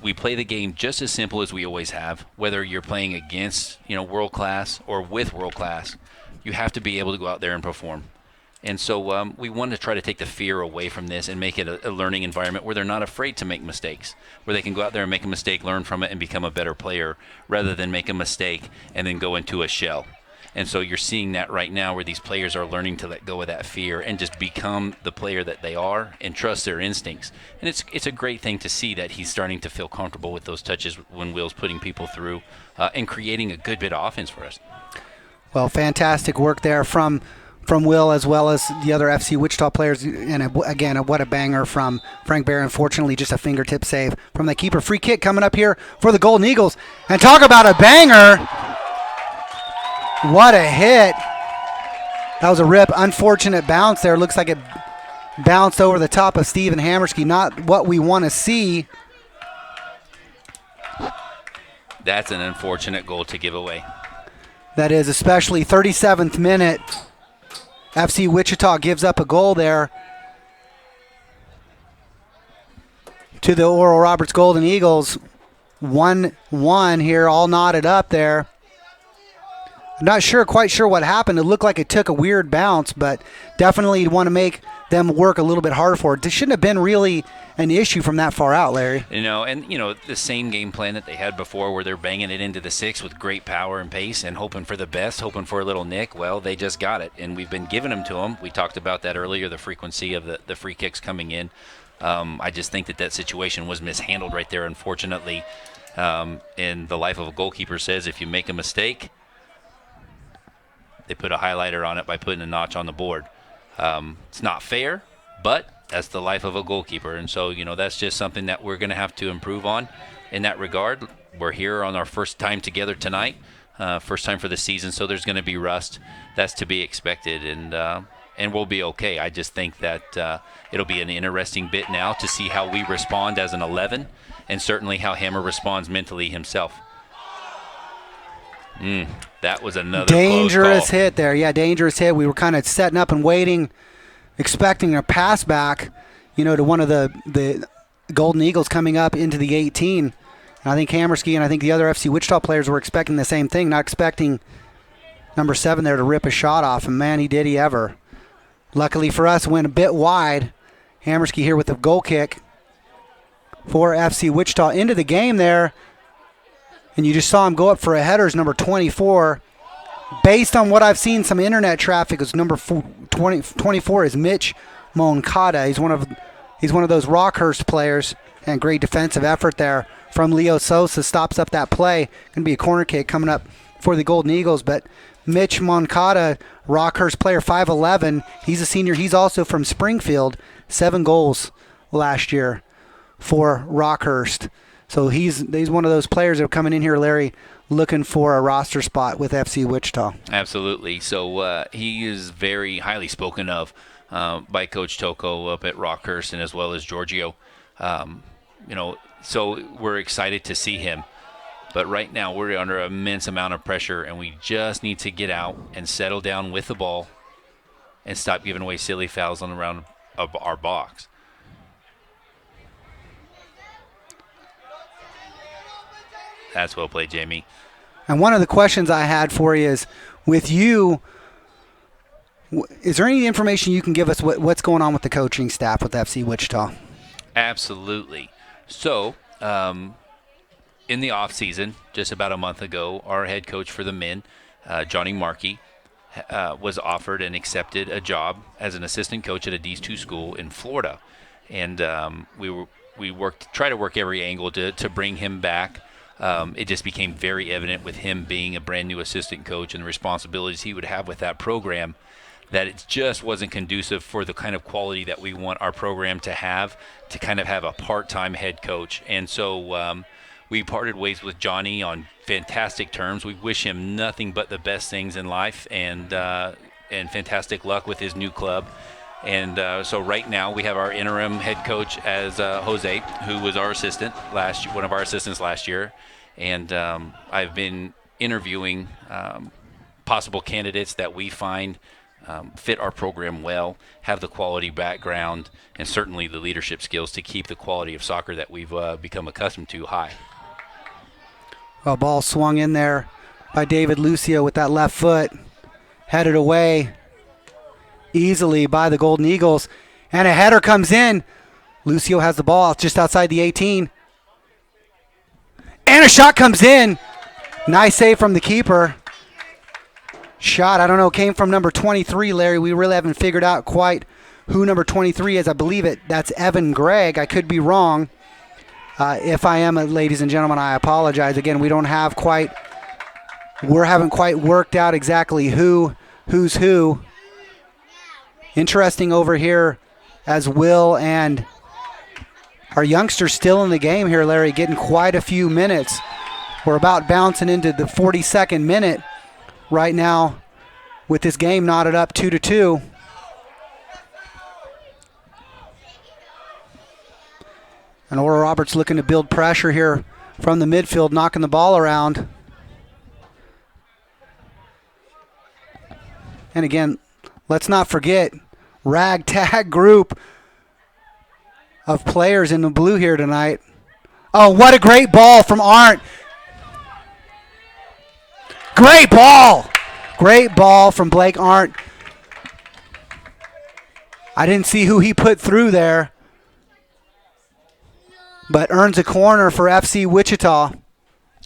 We play the game just as simple as we always have. Whether you're playing against world class or with world class, you have to be able to go out there and perform. And so we want to try to take the fear away from this and make it a learning environment where they're not afraid to make mistakes, where they can go out there and make a mistake, learn from it, and become a better player, rather than make a mistake and then go into a shell. And so you're seeing that right now, where these players are learning to let go of that fear and just become the player that they are and trust their instincts. And it's a great thing to see that he's starting to feel comfortable with those touches when Will's putting people through and creating a good bit of offense for us. Well, fantastic work there from Will, as well as the other FC Wichita players. And again, what a banger from Frank Barry. Unfortunately, just a fingertip save from the keeper. Free kick coming up here for the Golden Eagles. And talk about a banger. What a hit. That was a rip. Unfortunate bounce there. Looks like it bounced over the top of Steven Hammerski. Not what we want to see. That's an unfortunate goal to give away. That is, especially 37th minute. FC Wichita gives up a goal there to the Oral Roberts Golden Eagles. 1-1 here, all knotted up there. I'm not quite sure what happened. It looked like it took a weird bounce, but definitely want to make them work a little bit harder for it. This shouldn't have been really an issue from that far out, Larry. The same game plan that they had before, where they're banging it into the six with great power and pace and hoping for the best, hoping for a little nick. Well, they just got it, and we've been giving them to them. We talked about that earlier, the frequency of the free kicks coming in. I just think that situation was mishandled right there, unfortunately. And the life of a goalkeeper says if you make a mistake, they put a highlighter on it by putting a notch on the board. It's not fair, but that's the life of a goalkeeper. And so, that's just something that we're going to have to improve on in that regard. We're here on our first time together tonight, first time for the season, so there's going to be rust. That's to be expected, and we'll be okay. I just think that it'll be an interesting bit now to see how we respond as an 11, and certainly how Hammer responds mentally himself. That was another dangerous close call. Hit there. Yeah, dangerous hit. We were kind of setting up and waiting, expecting a pass back, to one of the Golden Eagles coming up into the 18. And I think Hammerski and I think the other FC Wichita players were expecting the same thing, not expecting number 7 there to rip a shot off. And, man, he ever. Luckily for us, went a bit wide. Hammerski here with the goal kick for FC Wichita into the game there. And you just saw him go up for a header as number 24. Based on what I've seen, some internet traffic is number 24 is Mitch Moncada. He's one of those Rockhurst players, and great defensive effort there from Leo Sosa. Stops up that play. Going to be a corner kick coming up for the Golden Eagles. But Mitch Moncada, Rockhurst player, 5'11". He's a senior. He's also from Springfield. 7 goals last year for Rockhurst. So he's one of those players that are coming in here, Larry, looking for a roster spot with FC Wichita. Absolutely. So he is very highly spoken of by Coach Toko up at Rockhurst and as well as Giorgio. So we're excited to see him. But right now we're under an immense amount of pressure, and we just need to get out and settle down with the ball and stop giving away silly fouls on the round of our box. That's well played, Jamie. And one of the questions I had for you is, with you, is there any information you can give us what's going on with the coaching staff with FC Wichita? Absolutely. So, in the off season, just about a month ago, our head coach for the men, Johnny Markey, was offered and accepted a job as an assistant coach at a D2 school in Florida, and we tried to work every angle to bring him back. It just became very evident with him being a brand new assistant coach and the responsibilities he would have with that program that it just wasn't conducive for the kind of quality that we want our program to have a part-time head coach. And so we parted ways with Johnny on fantastic terms. We wish him nothing but the best things in life and fantastic luck with his new club. And so right now we have our interim head coach as Jose, who was our assistant one of our assistants last year. And I've been interviewing possible candidates that we find fit our program well, have the quality background, and certainly the leadership skills to keep the quality of soccer that we've become accustomed to high. Well, ball swung in there by David Lucio with that left foot, headed away easily by the Golden Eagles, and a header comes in. Lucio has the ball just outside the 18, and a shot comes in. Nice save from the keeper. Shot, I don't know, came from number 23, Larry. We really haven't figured out quite who number 23 is. I believe that's Evan Gregg. I could be wrong. If I am, ladies and gentlemen, I apologize. Again, we haven't quite worked out exactly who's who. Interesting over here as Will and our youngsters still in the game here, Larry, getting quite a few minutes. We're about bouncing into the 42nd minute right now with this game knotted up 2-2. And Oral Roberts looking to build pressure here from the midfield, knocking the ball around. And again, let's not forget, ragtag group of players in the blue here tonight. Oh, what a great ball from Arndt. Great ball. Great ball from Blake Arndt. I didn't see who he put through there, but earns a corner for FC Wichita.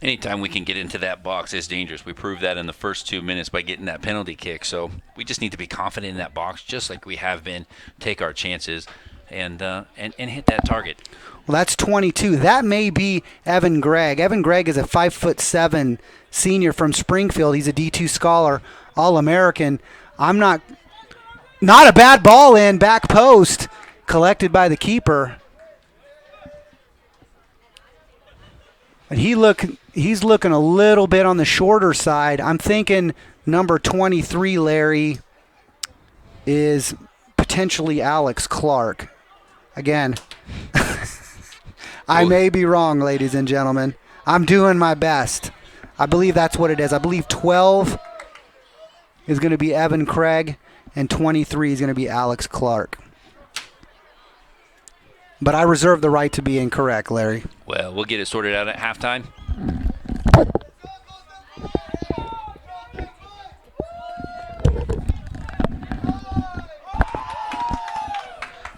Anytime we can get into that box is dangerous. We proved that in the first 2 minutes by getting that penalty kick. So we just need to be confident in that box, just like we have been, take our chances, and hit that target. Well, that's 22. That may be Evan Gregg. Evan Gregg is a 5'7" senior from Springfield. He's a D2 scholar, All-American. Not a bad ball in, back post, collected by the keeper. But he's looking a little bit on the shorter side. I'm thinking number 23, Larry, is potentially Alex Clark. Again, I may be wrong, ladies and gentlemen. I'm doing my best. I believe that's what it is. I believe 12 is going to be Evan Craig, and 23 is going to be Alex Clark. But I reserve the right to be incorrect, Larry. Well, we'll get it sorted out at halftime.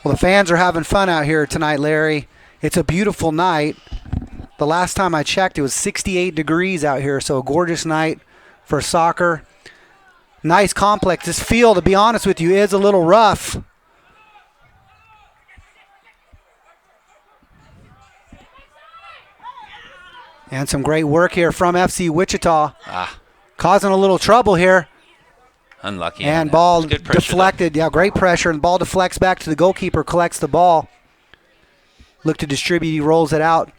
Well, the fans are having fun out here tonight, Larry. It's a beautiful night. The last time I checked, it was 68 degrees out here, so a gorgeous night for soccer. Nice complex. This field, to be honest with you, is a little rough. And some great work here from FC Wichita. Causing a little trouble here. Unlucky. And ball good pressure, deflected. though. Yeah, great pressure. And the ball deflects back to the goalkeeper, collects the ball. Look to distribute. He rolls it out.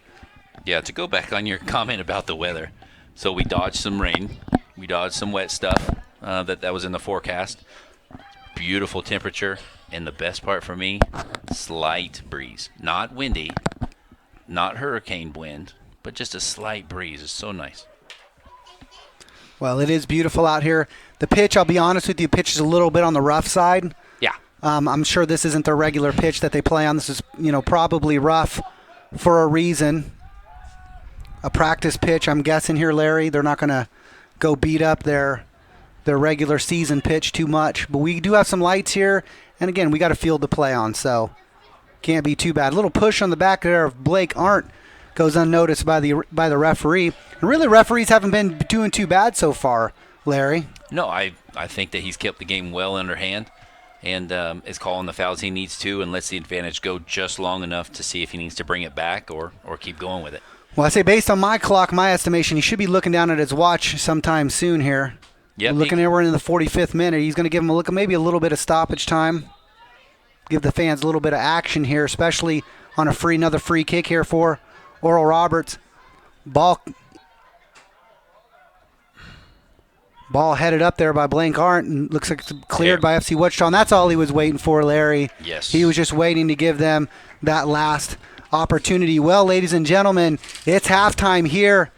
Yeah, to go back on your comment about the weather. So we dodged some rain. We dodged some wet stuff that was in the forecast. Beautiful temperature. And the best part for me, slight breeze. Not windy, not hurricane wind, but just a slight breeze. It's so nice. Well, it is beautiful out here. The pitch, I'll be honest with you, pitch is a little bit on the rough side. Yeah. I'm sure this isn't their regular pitch that they play on. This is, probably rough for a reason. A practice pitch, I'm guessing here, Larry. They're not going to go beat up their regular season pitch too much. But we do have some lights here. And, again, we got a field to play on, so can't be too bad. A little push on the back there of Blake Arndt goes unnoticed by the referee. And really, referees haven't been doing too bad so far, Larry. No, I think that he's kept the game well underhand and is calling the fouls he needs to and lets the advantage go just long enough to see if he needs to bring it back or keep going with it. Well, I say based on my clock, my estimation, he should be looking down at his watch sometime soon here. Yep, looking at we're in the 45th minute. He's going to give him maybe a little bit of stoppage time. Give the fans a little bit of action here, especially on another free kick here for Oral Roberts. Ball headed up there by Blake Arndt and looks like it's cleared by FC Wichita. And that's all he was waiting for, Larry. Yes. He was just waiting to give them that last opportunity. Well, ladies and gentlemen, it's halftime here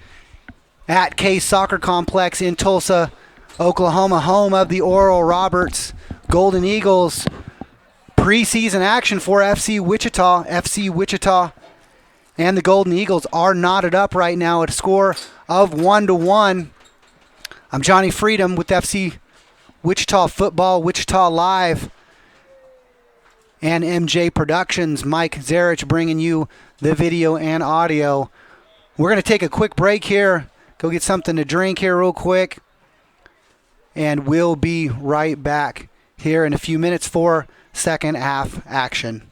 at Case Soccer Complex in Tulsa, Oklahoma, home of the Oral Roberts Golden Eagles. Preseason action for FC Wichita. FC Wichita and the Golden Eagles are knotted up right now at a score of 1-1. I'm Johnny Freedom with FC Wichita Football, Wichita Live, and MJ Productions. Mike Zarich bringing you the video and audio. We're going to take a quick break here, go get something to drink here real quick, and we'll be right back here in a few minutes for second half action.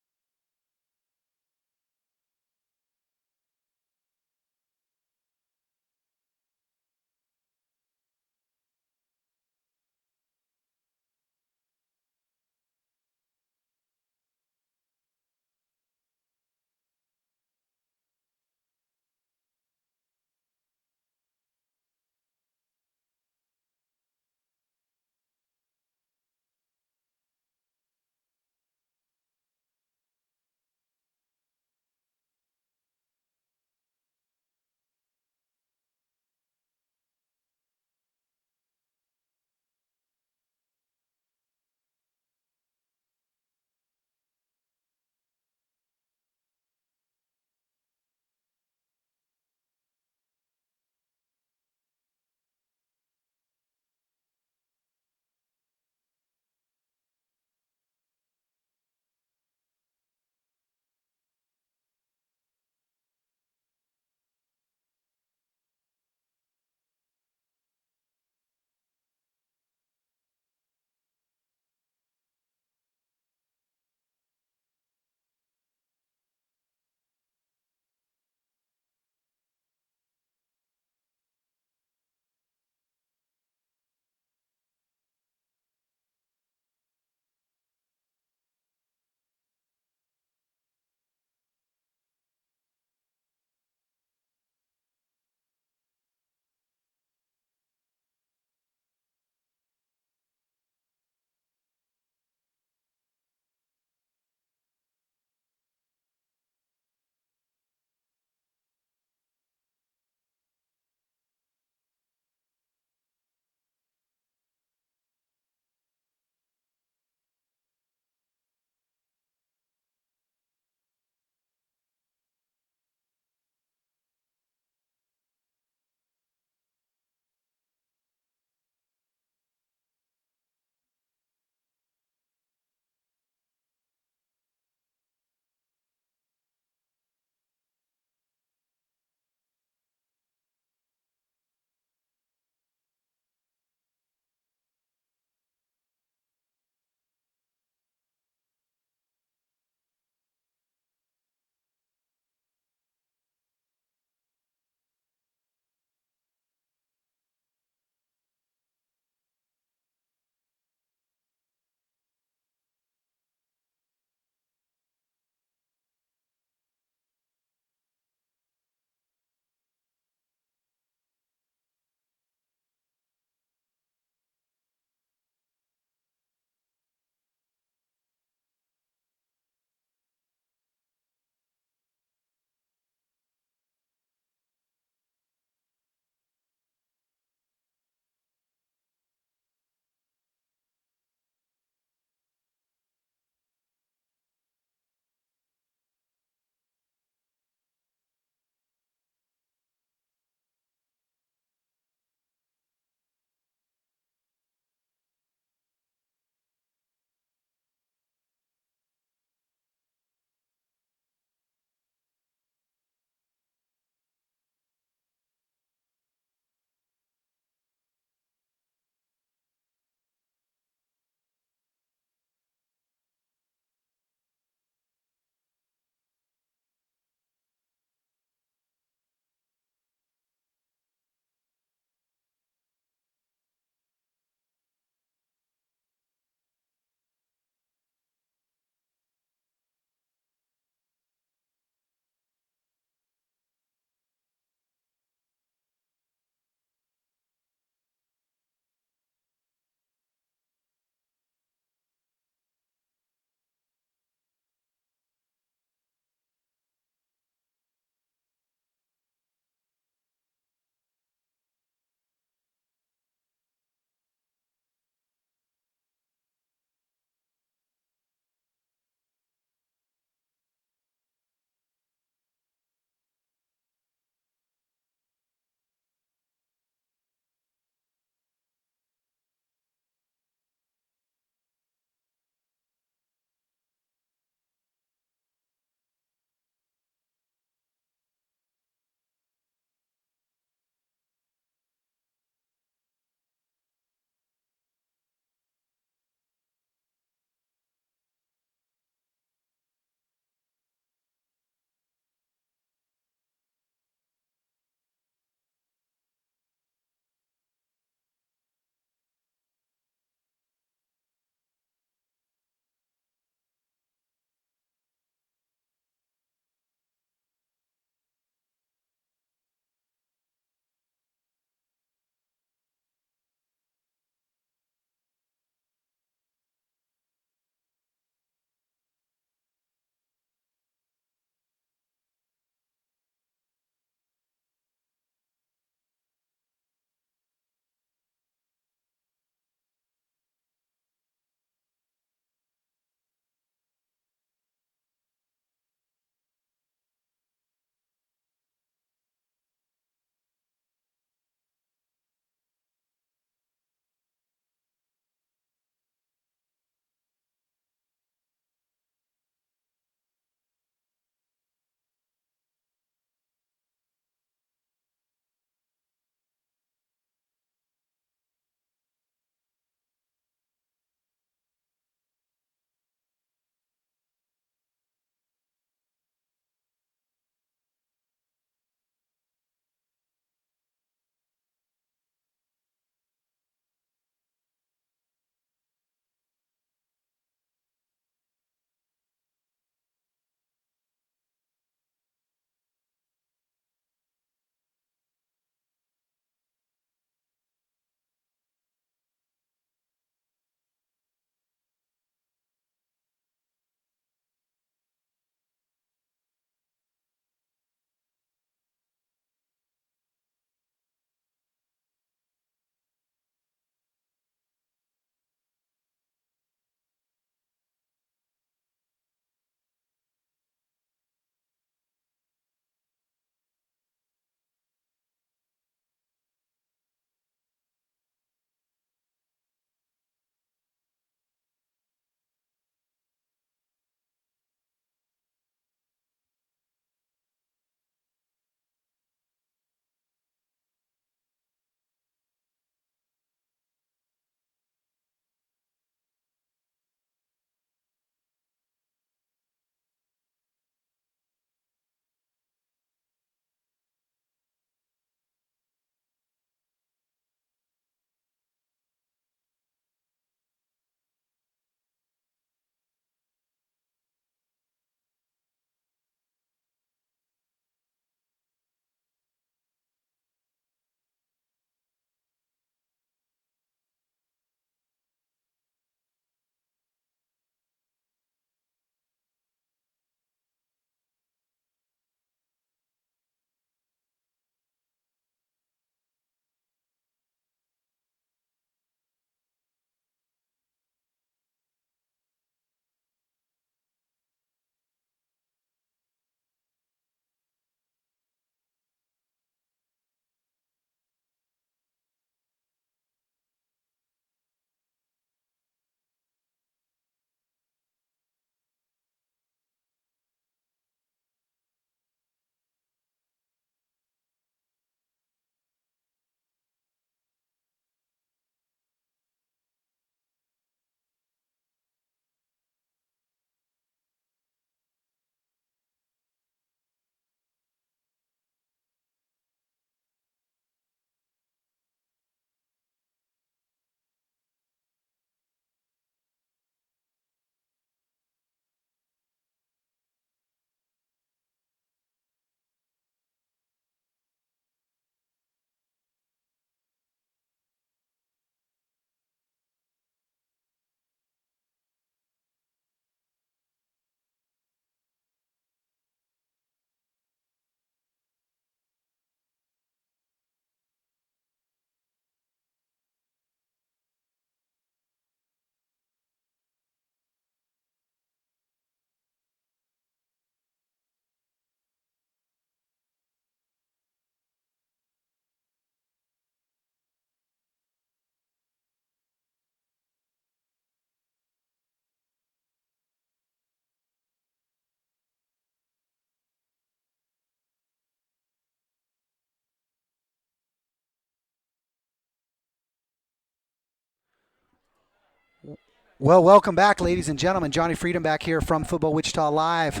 Well, welcome back, ladies and gentlemen. Johnny Freedom back here from Football Wichita Live,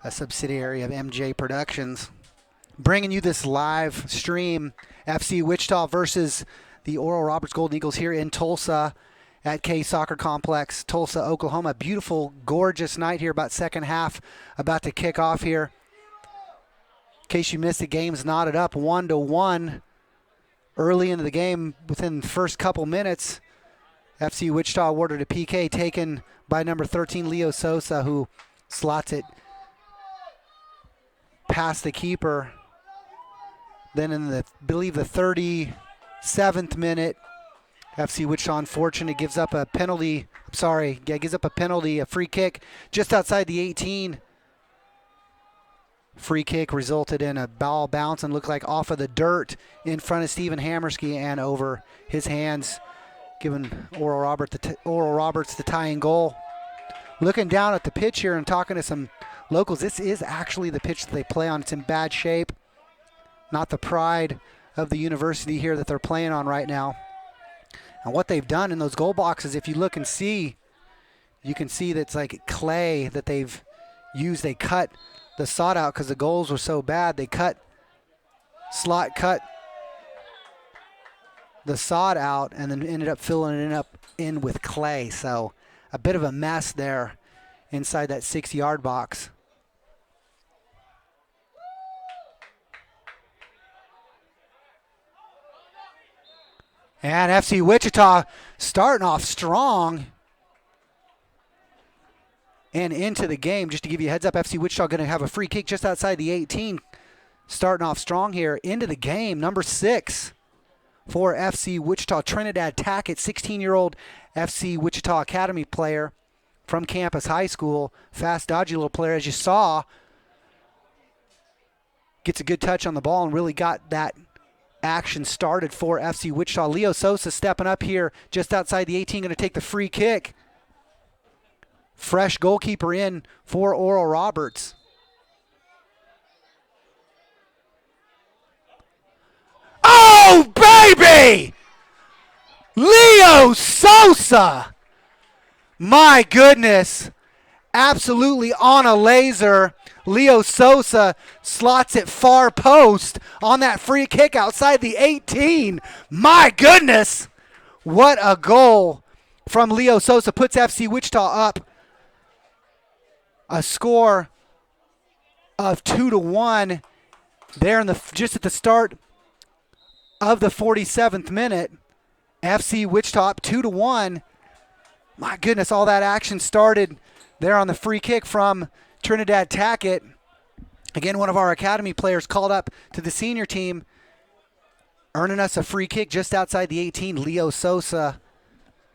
a subsidiary of MJ Productions, bringing you this live stream, FC Wichita versus the Oral Roberts Golden Eagles here in Tulsa at K Soccer Complex, Tulsa, Oklahoma. Beautiful, gorgeous night here, about second half about to kick off here. In case you missed, the game's knotted up 1-1 early into the game. Within the first couple minutes, FC Wichita awarded a PK taken by number 13, Leo Sosa, who slots it past the keeper. Then in the, I believe, the 37th minute, FC Wichita, unfortunately, gives up a penalty. A free kick just outside the 18. Free kick resulted in a ball bounce and looked like off of the dirt in front of Stephen Hammerski and over his hands, giving Oral Roberts the tying goal. Looking down at the pitch here and talking to some locals, this is actually the pitch that they play on. It's in bad shape. Not the pride of the university here that they're playing on right now. And what they've done in those goal boxes, if you look and see, you can see that it's like clay that they've used. They cut the sod out because the goals were so bad. They cut the sod out and then ended up filling it up in with clay. So a bit of a mess there inside that 6-yard box. And FC Wichita starting off strong and into the game. Just to give you a heads up, FC Wichita going to have a free kick just outside the 18. Starting off strong here into the game. Number 6 for FC Wichita, Trinidad Tackett, 16-year-old FC Wichita Academy player from Campus High School. Fast, dodgy little player, as you saw. Gets a good touch on the ball and really got that action started for FC Wichita. Leo Sosa stepping up here just outside the 18, going to take the free kick. Fresh goalkeeper in for Oral Roberts. Oh, baby! Leo Sosa! My goodness. Absolutely on a laser. Leo Sosa slots it far post on that free kick outside the 18. My goodness. What a goal from Leo Sosa. Puts FC Wichita up a score of 2-1 there in just at the start of the 47th minute. FC Wichita up 2-1. My goodness, all that action started there on the free kick from Trinidad Tackett. Again, one of our academy players called up to the senior team, earning us a free kick just outside the 18. Leo Sosa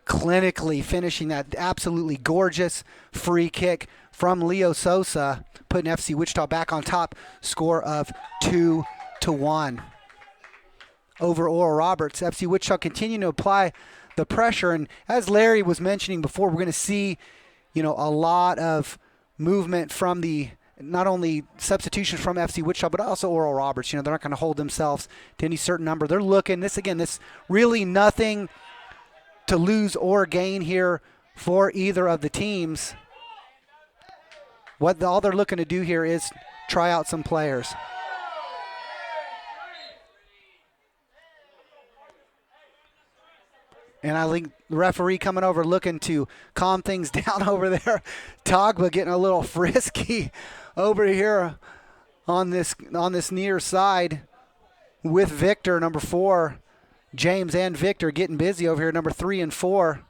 clinically finishing that absolutely gorgeous free kick from Leo Sosa, putting FC Wichita back on top, score of 2-1 over Oral Roberts. FC Wichita continuing to apply the pressure, and as Larry was mentioning before, we're going to see, a lot of movement from the not only substitutions from FC Wichita, but also Oral Roberts. They're not going to hold themselves to any certain number. They're looking, this really nothing to lose or gain here for either of the teams. All they're looking to do here is try out some players. And I think the referee coming over looking to calm things down over there. Togba getting a little frisky over here on this near side with Victor, number 4. James and Victor getting busy over here, number 3 and 4.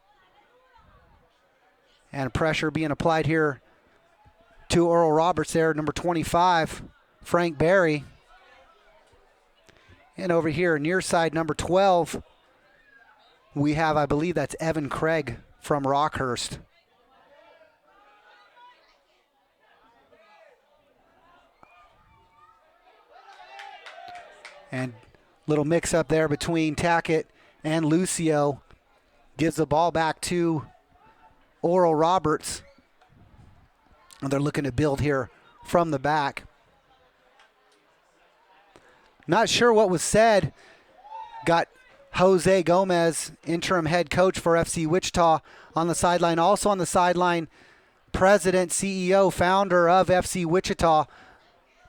And pressure being applied here to Oral Roberts there, number 25, Frank Berry. And over here, near side, number 12, we have, I believe that's Evan Craig from Rockhurst. And little mix up there between Tackett and Lucio. Gives the ball back to Oral Roberts. And they're looking to build here from the back. Not sure what was said. Got Jose Gomez, interim head coach for FC Wichita, on the sideline. Also on the sideline, president, CEO, founder of FC Wichita,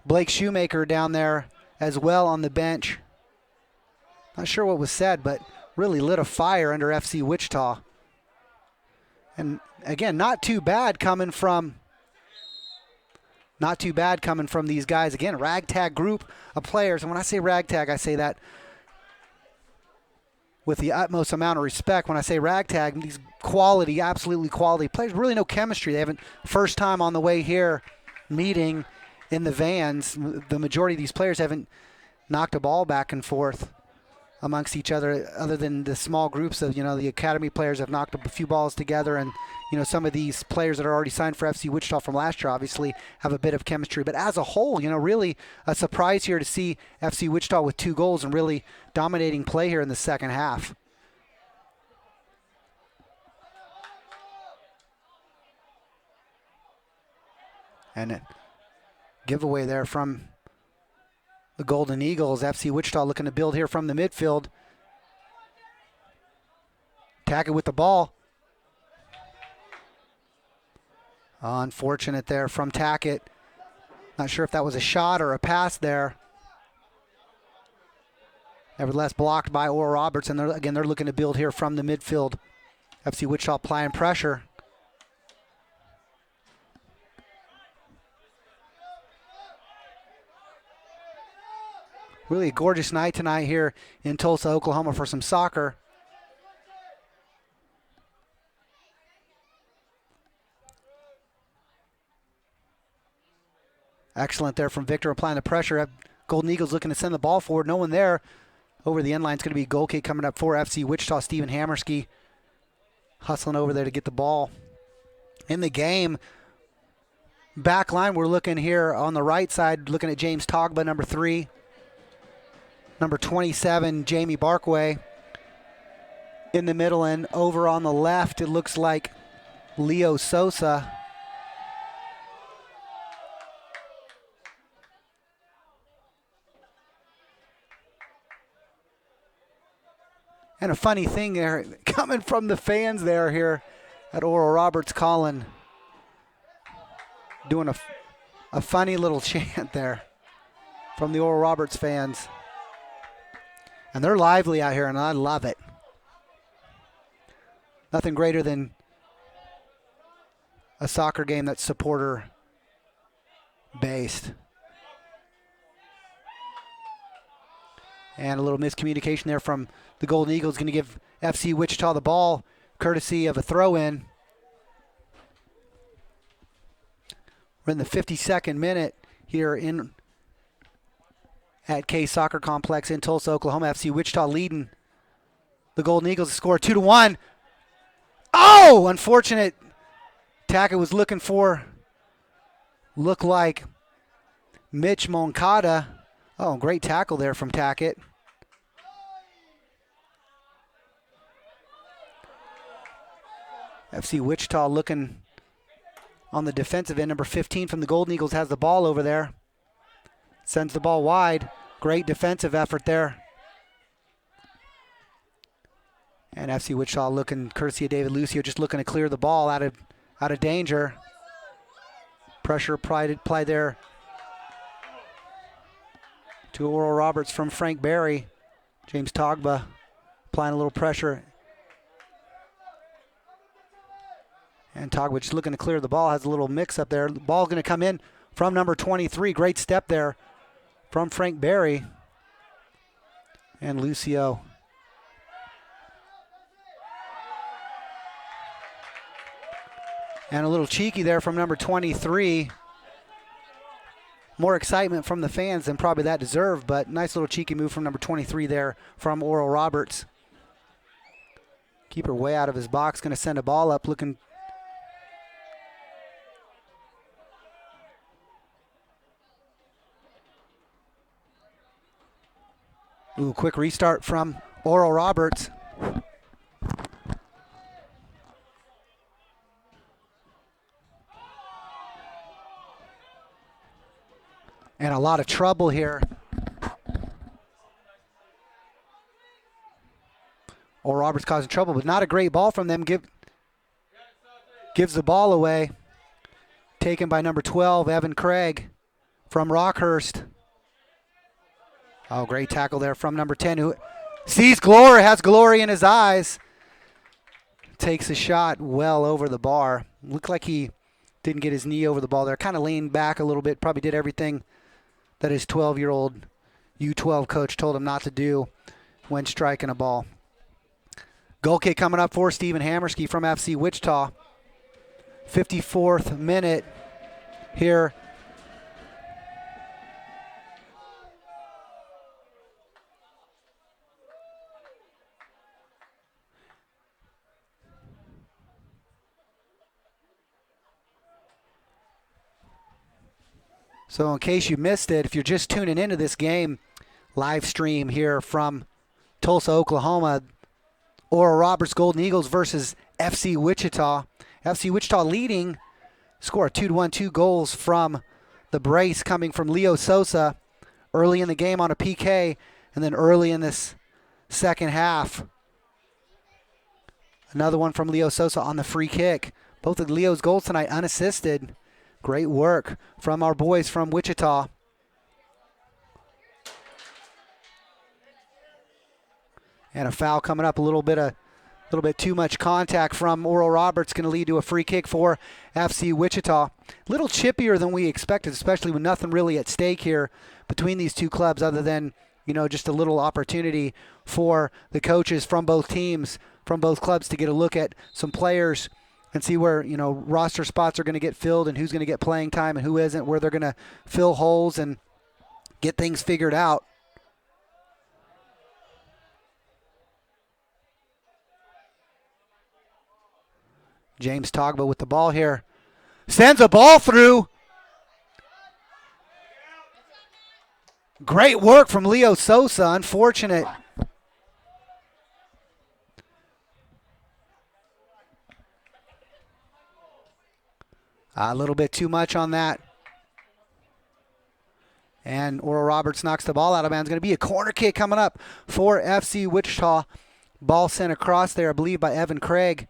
Blake Shoemaker down there as well on the bench. Not sure what was said, but really lit a fire under FC Wichita. And again, not too bad coming from these guys. Again, ragtag group of players. And when I say ragtag, I say that with the utmost amount of respect. When I say ragtag, these quality, absolutely quality players, really no chemistry. They haven't, first time on the way here meeting in the vans, the majority of these players haven't knocked a ball back and forth amongst each other than the small groups of, the academy players have knocked a few balls together, and, some of these players that are already signed for FC Wichita from last year obviously have a bit of chemistry. But as a whole, really a surprise here to see FC Wichita with 2 goals and really dominating play here in the second half. And a giveaway there from the Golden Eagles. FC Wichita looking to build here from the midfield. Tackett with the ball. Unfortunate there from Tackett. Not sure if that was a shot or a pass there. Nevertheless, blocked by Oral Roberts, and they're looking to build here from the midfield. FC Wichita applying pressure. Really a gorgeous night tonight here in Tulsa, Oklahoma for some soccer. Excellent there from Victor applying the pressure. Golden Eagles looking to send the ball forward. No one there. Over the end line, it's going to be a goal kick coming up for FC Wichita. Steven Hammerski hustling over there to get the ball in the game. Back line, we're looking here on the right side, looking at James Togba, number 3. Number 27, Jamie Barkway in the middle, and over on the left, it looks like Leo Sosa. And a funny thing there, coming from the fans there here at Oral Roberts, Colin, doing a funny little chant there from the Oral Roberts fans. And they're lively out here, and I love it. Nothing greater than a soccer game that's supporter-based. And a little miscommunication there from the Golden Eagles, going to give FC Wichita the ball, courtesy of a throw-in. We're in the 52nd minute here at K Soccer Complex in Tulsa, Oklahoma. FC Wichita leading the Golden Eagles to score 2-1. Oh, unfortunate. Tackett was looking for, looked like Mitch Moncada. Oh, great tackle there from Tackett. FC Wichita looking on the defensive end. Number 15 from the Golden Eagles has the ball over there. Sends the ball wide. Great defensive effort there. And FC Wichita looking, courtesy of David Lucio, just looking to clear the ball out of danger. Pressure applied there to Oral Roberts from Frank Barry. James Togba applying a little pressure. And Togba just looking to clear the ball, has a little mix up there. The ball going to come in from number 23. Great step there from Frank Barry. And Lucio. And a little cheeky there from number 23. More excitement from the fans than probably that deserved, but nice little cheeky move from number 23 there from Oral Roberts. Keeper way out of his box, going to send a ball up, looking. Ooh, quick restart from Oral Roberts. And a lot of trouble here. Oral Roberts causing trouble, but not a great ball from them. Gives the ball away. Taken by number 12, Evan Craig from Rockhurst. Oh, great tackle there from number 10, who sees glory, has glory in his eyes. Takes a shot well over the bar. Looked like he didn't get his knee over the ball there. Kind of leaned back a little bit. Probably did everything that his 12-year-old U12 coach told him not to do when striking a ball. Goal kick coming up for Stephen Hammerski from FC Wichita. 54th minute here. So in case you missed it, if you're just tuning into this game, live stream here from Tulsa, Oklahoma, Oral Roberts Golden Eagles versus FC Wichita. FC Wichita leading, score 2-1, 2 goals from the brace coming from Leo Sosa early in the game on a PK, and then early in this second half, another one from Leo Sosa on the free kick. Both of Leo's goals tonight unassisted. Great work from our boys from Wichita. And a foul coming up, a little bit too much contact from Oral Roberts, going to lead to a free kick for FC Wichita. A little chippier than we expected, especially with nothing really at stake here between these two clubs other than, just a little opportunity for the coaches from both teams, from both clubs to get a look at some players and see where, roster spots are going to get filled and who's going to get playing time and who isn't, where they're going to fill holes and get things figured out. James Togba with the ball here. Sends a ball through. Great work from Leo Sosa. Unfortunate. A little bit too much on that. And Oral Roberts knocks the ball out of bounds. It's going to be a corner kick coming up for FC Wichita. Ball sent across there, I believe, by Evan Craig.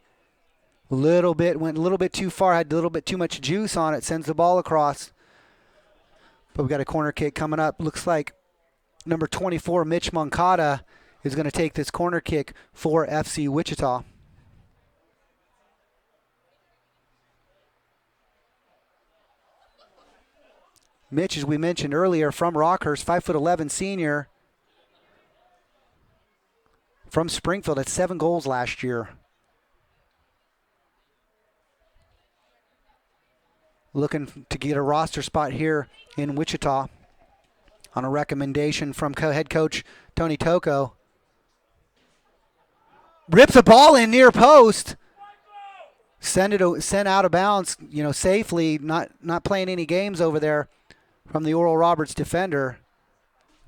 Went a little bit too far, had a little bit too much juice on it, sends the ball across. But we got a corner kick coming up. Looks like number 24, Mitch Moncada, is going to take this corner kick for FC Wichita. Mitch, as we mentioned earlier, from Rockhurst, 5'11" senior. From Springfield, had 7 goals last year. Looking to get a roster spot here in Wichita on a recommendation from head coach Tony Tocco. Rips a ball in near post. Sent out of bounds, safely. Not playing any games over there from the Oral Roberts defender.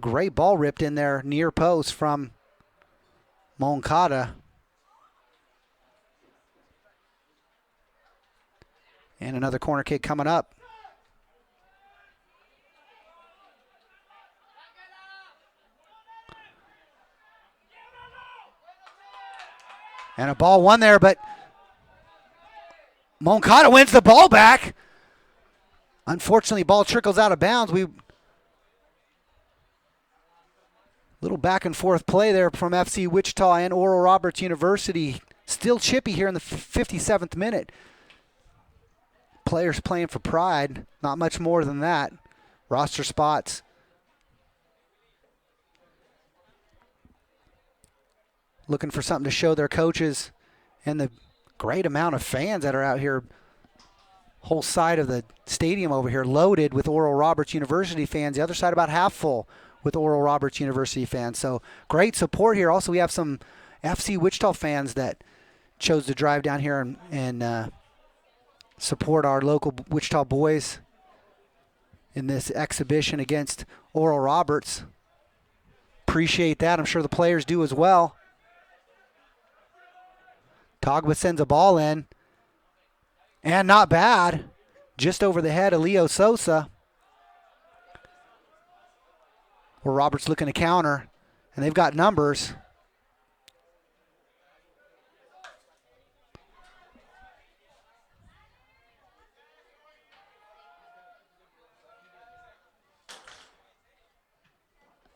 Great ball ripped in there near post from Moncada. And another corner kick coming up. And a ball won there, but Moncada wins the ball back. Unfortunately, ball trickles out of bounds. Little back and forth play there from FC Wichita and Oral Roberts University. Still chippy here in the 57th minute. Players playing for pride, not much more than that. Roster spots. Looking for something to show their coaches and the great amount of fans that are out here. Whole side of the stadium over here loaded with Oral Roberts University fans. The other side about half full with Oral Roberts University fans. So great support here. Also, we have some FC Wichita fans that chose to drive down here and support our local Wichita boys in this exhibition against Oral Roberts. Appreciate that. I'm sure the players do as well. Togba sends a ball in. And not bad. Just over the head of Leo Sosa. Oral Roberts looking to counter. And they've got numbers.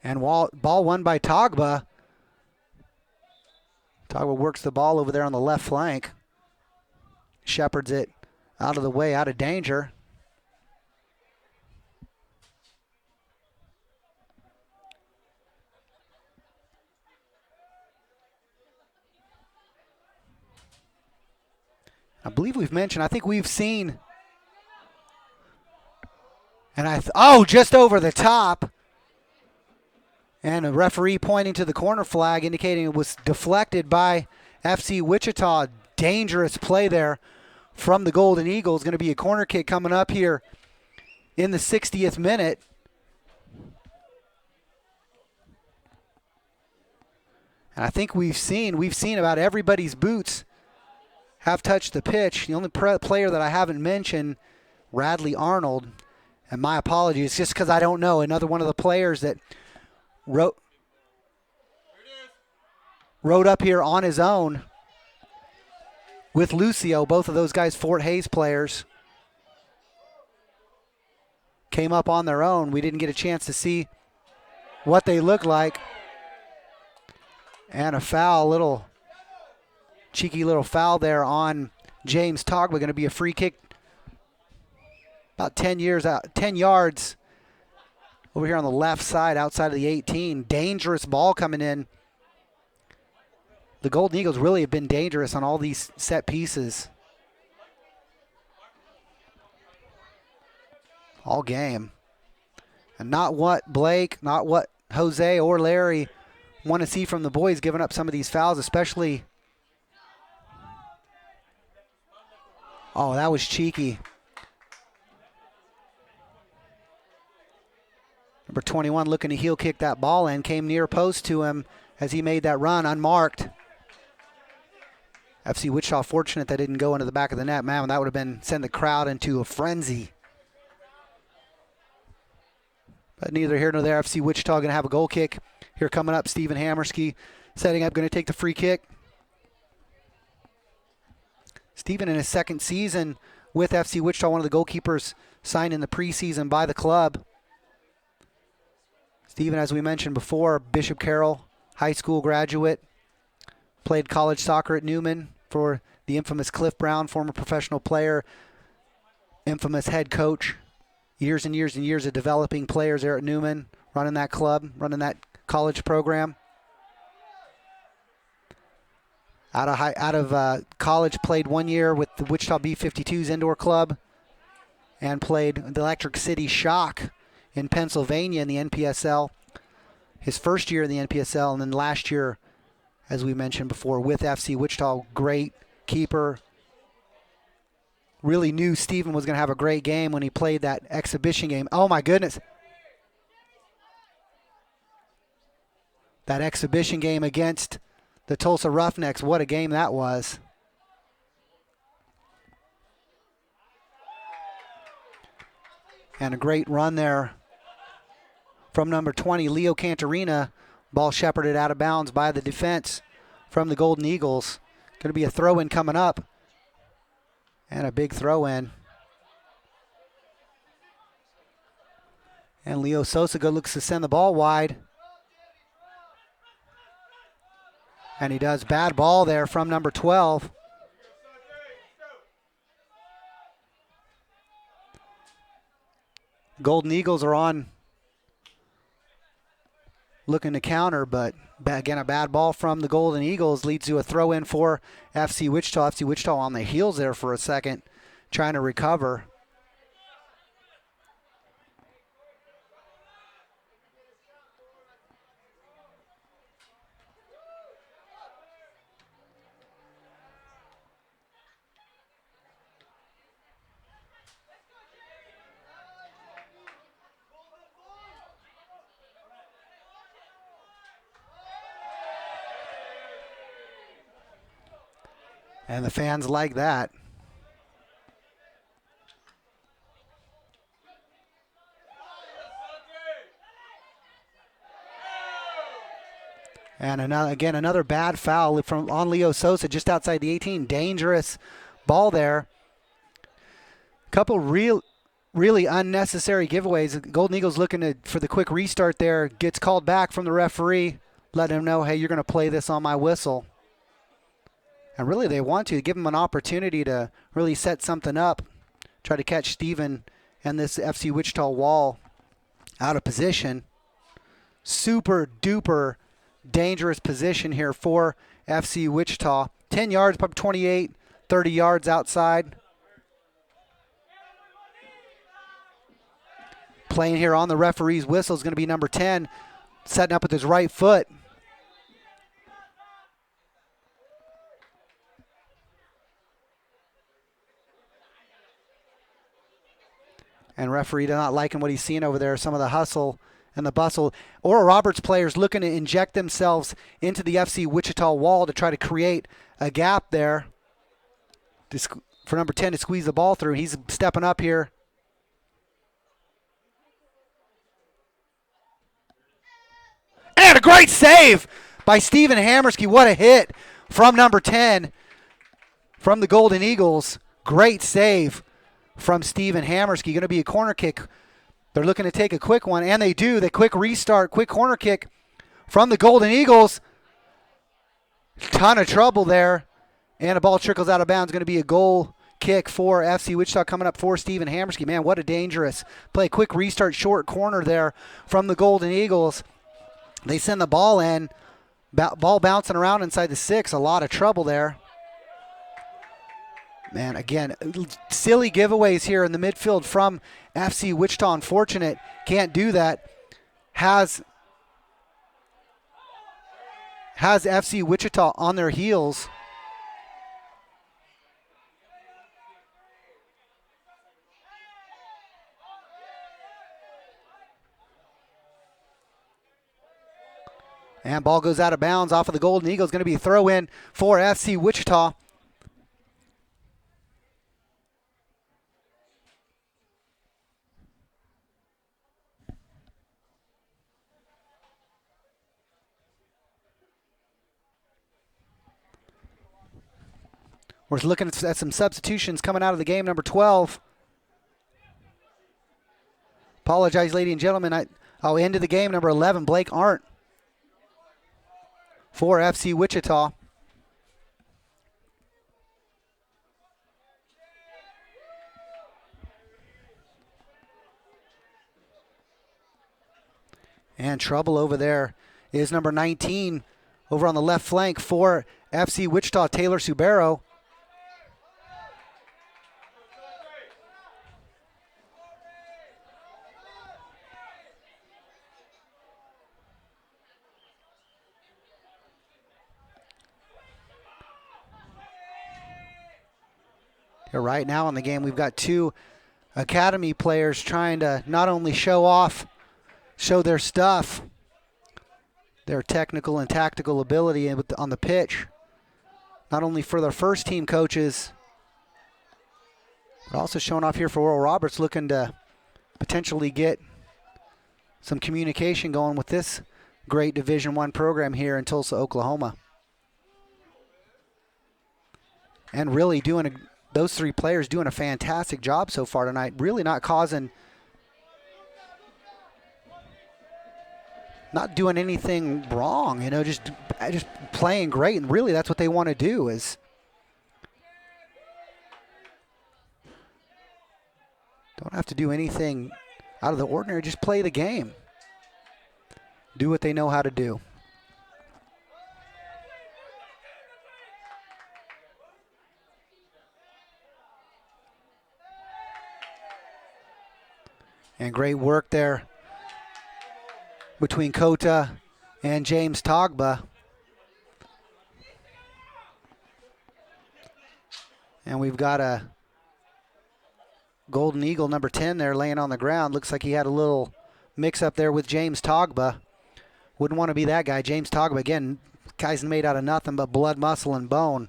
And ball won by Togba. Togba works the ball over there on the left flank. Shepherds it out of the way, out of danger. I believe we've mentioned, I think we've seen, and just over the top. And a referee pointing to the corner flag indicating it was deflected by FC Wichita. Dangerous play there from the Golden Eagles. Going to be a corner kick coming up here in the 60th minute. And I think we've seen about everybody's boots have touched the pitch. The only player that I haven't mentioned, Radley Arnold, and my apologies, just because I don't know. Another one of the players that rode up here on his own with Lucio. Both of those guys, Fort Hays players, came up on their own. We didn't get a chance to see what they look like. And a foul, cheeky little foul there on James Togba. Going to be a free kick about 10 yards over here on the left side, outside of the 18. Dangerous ball coming in. The Golden Eagles really have been dangerous on all these set pieces all game. And not what Blake, not what Jose or Larry want to see from the boys giving up some of these fouls, especially. Oh, that was cheeky. Number 21 looking to heel kick that ball in, came near post to him as he made that run unmarked. FC Wichita fortunate that didn't go into the back of the net. Man, that would have been send the crowd into a frenzy. But neither here nor there. FC Wichita going to have a goal kick. Here coming up, Stephen Hammerski setting up, going to take the free kick. Stephen in his second season with FC Wichita, one of the goalkeepers signed in the preseason by the club. Stephen, as we mentioned before, Bishop Carroll High School graduate. Played college soccer at Newman for the infamous Cliff Brown, former professional player, infamous head coach. Years and years and years of developing players there at Newman, running that club, running that college program. Out of college, played 1 year with the Wichita B-52s indoor club and played the Electric City Shock in Pennsylvania in the NPSL. His first year in the NPSL, and then last year, as we mentioned before, with FC Wichita. Great keeper. Really knew Stephen was going to have a great game when he played that exhibition game. Oh, my goodness. That exhibition game against the Tulsa Roughnecks. What a game that was. And a great run there from number 20, Leo Cantarina. Ball shepherded out of bounds by the defense from the Golden Eagles. Going to be a throw-in coming up. And a big throw-in. And Leo Sosa looks to send the ball wide. And he does. Bad ball there from number 12. Golden Eagles are on looking to counter, but again, a bad ball from the Golden Eagles leads to a throw-in for FC Wichita. FC Wichita on the heels there for a second, trying to recover. And the fans like that. And another bad foul on Leo Sosa just outside the 18. Dangerous ball there. Couple real really unnecessary giveaways. Golden Eagles looking for the quick restart there. Gets called back from the referee, letting him know, hey, you're going to play this on my whistle. And really they want to give him an opportunity to really set something up, try to catch Steven and this FC Wichita wall out of position. Super duper dangerous position here for FC Wichita. 10 yards, probably 28, 30 yards outside. Playing here on the referee's whistle is going to be number 10, setting up with his right foot. And referee not liking what he's seeing over there, some of the hustle and the bustle. Oral Roberts players looking to inject themselves into the FC Wichita wall to try to create a gap there for number 10 to squeeze the ball through. He's stepping up here. And a great save by Steven Hammerski. What a hit from number 10 from the Golden Eagles. Great save from Steven Hammerski. Going to be a corner kick. They're looking to take a quick one, and they do. The quick restart, quick corner kick from the Golden Eagles. Ton of trouble there, and the ball trickles out of bounds. Going to be a goal kick for FC Wichita coming up for Steven Hammerski. Man, what a dangerous play. Quick restart, short corner there from the Golden Eagles. They send the ball in. Ball bouncing around inside the 6. A lot of trouble there. Man, again, silly giveaways here in the midfield from FC Wichita. Unfortunate. Can't do that. Has FC Wichita on their heels. And ball goes out of bounds off of the Golden Eagles. Going to be a throw in for FC Wichita. We're looking at some substitutions coming out of the game. Number 12. Apologize, ladies and gentlemen. I'll end of the game. Number 11, Blake Arndt for FC Wichita. And trouble over there is number 19 over on the left flank for FC Wichita, Taylor Subero. Here right now in the game, we've got two academy players trying to not only show their stuff, their technical and tactical ability on the pitch, not only for their first team coaches, but also showing off here for Oral Roberts, looking to potentially get some communication going with this great Division I program here in Tulsa, Oklahoma. And really those three players doing a fantastic job so far tonight, really not doing anything wrong, just playing great, and really that's what they want to do is don't have to do anything out of the ordinary, just play the game. Do what they know how to do. And great work there between Kota and James Togba. And we've got a Golden Eagle number 10 there laying on the ground. Looks like he had a little mix-up there with James Togba. Wouldn't want to be that guy. James Togba, again, guy's made out of nothing but blood, muscle, and bone.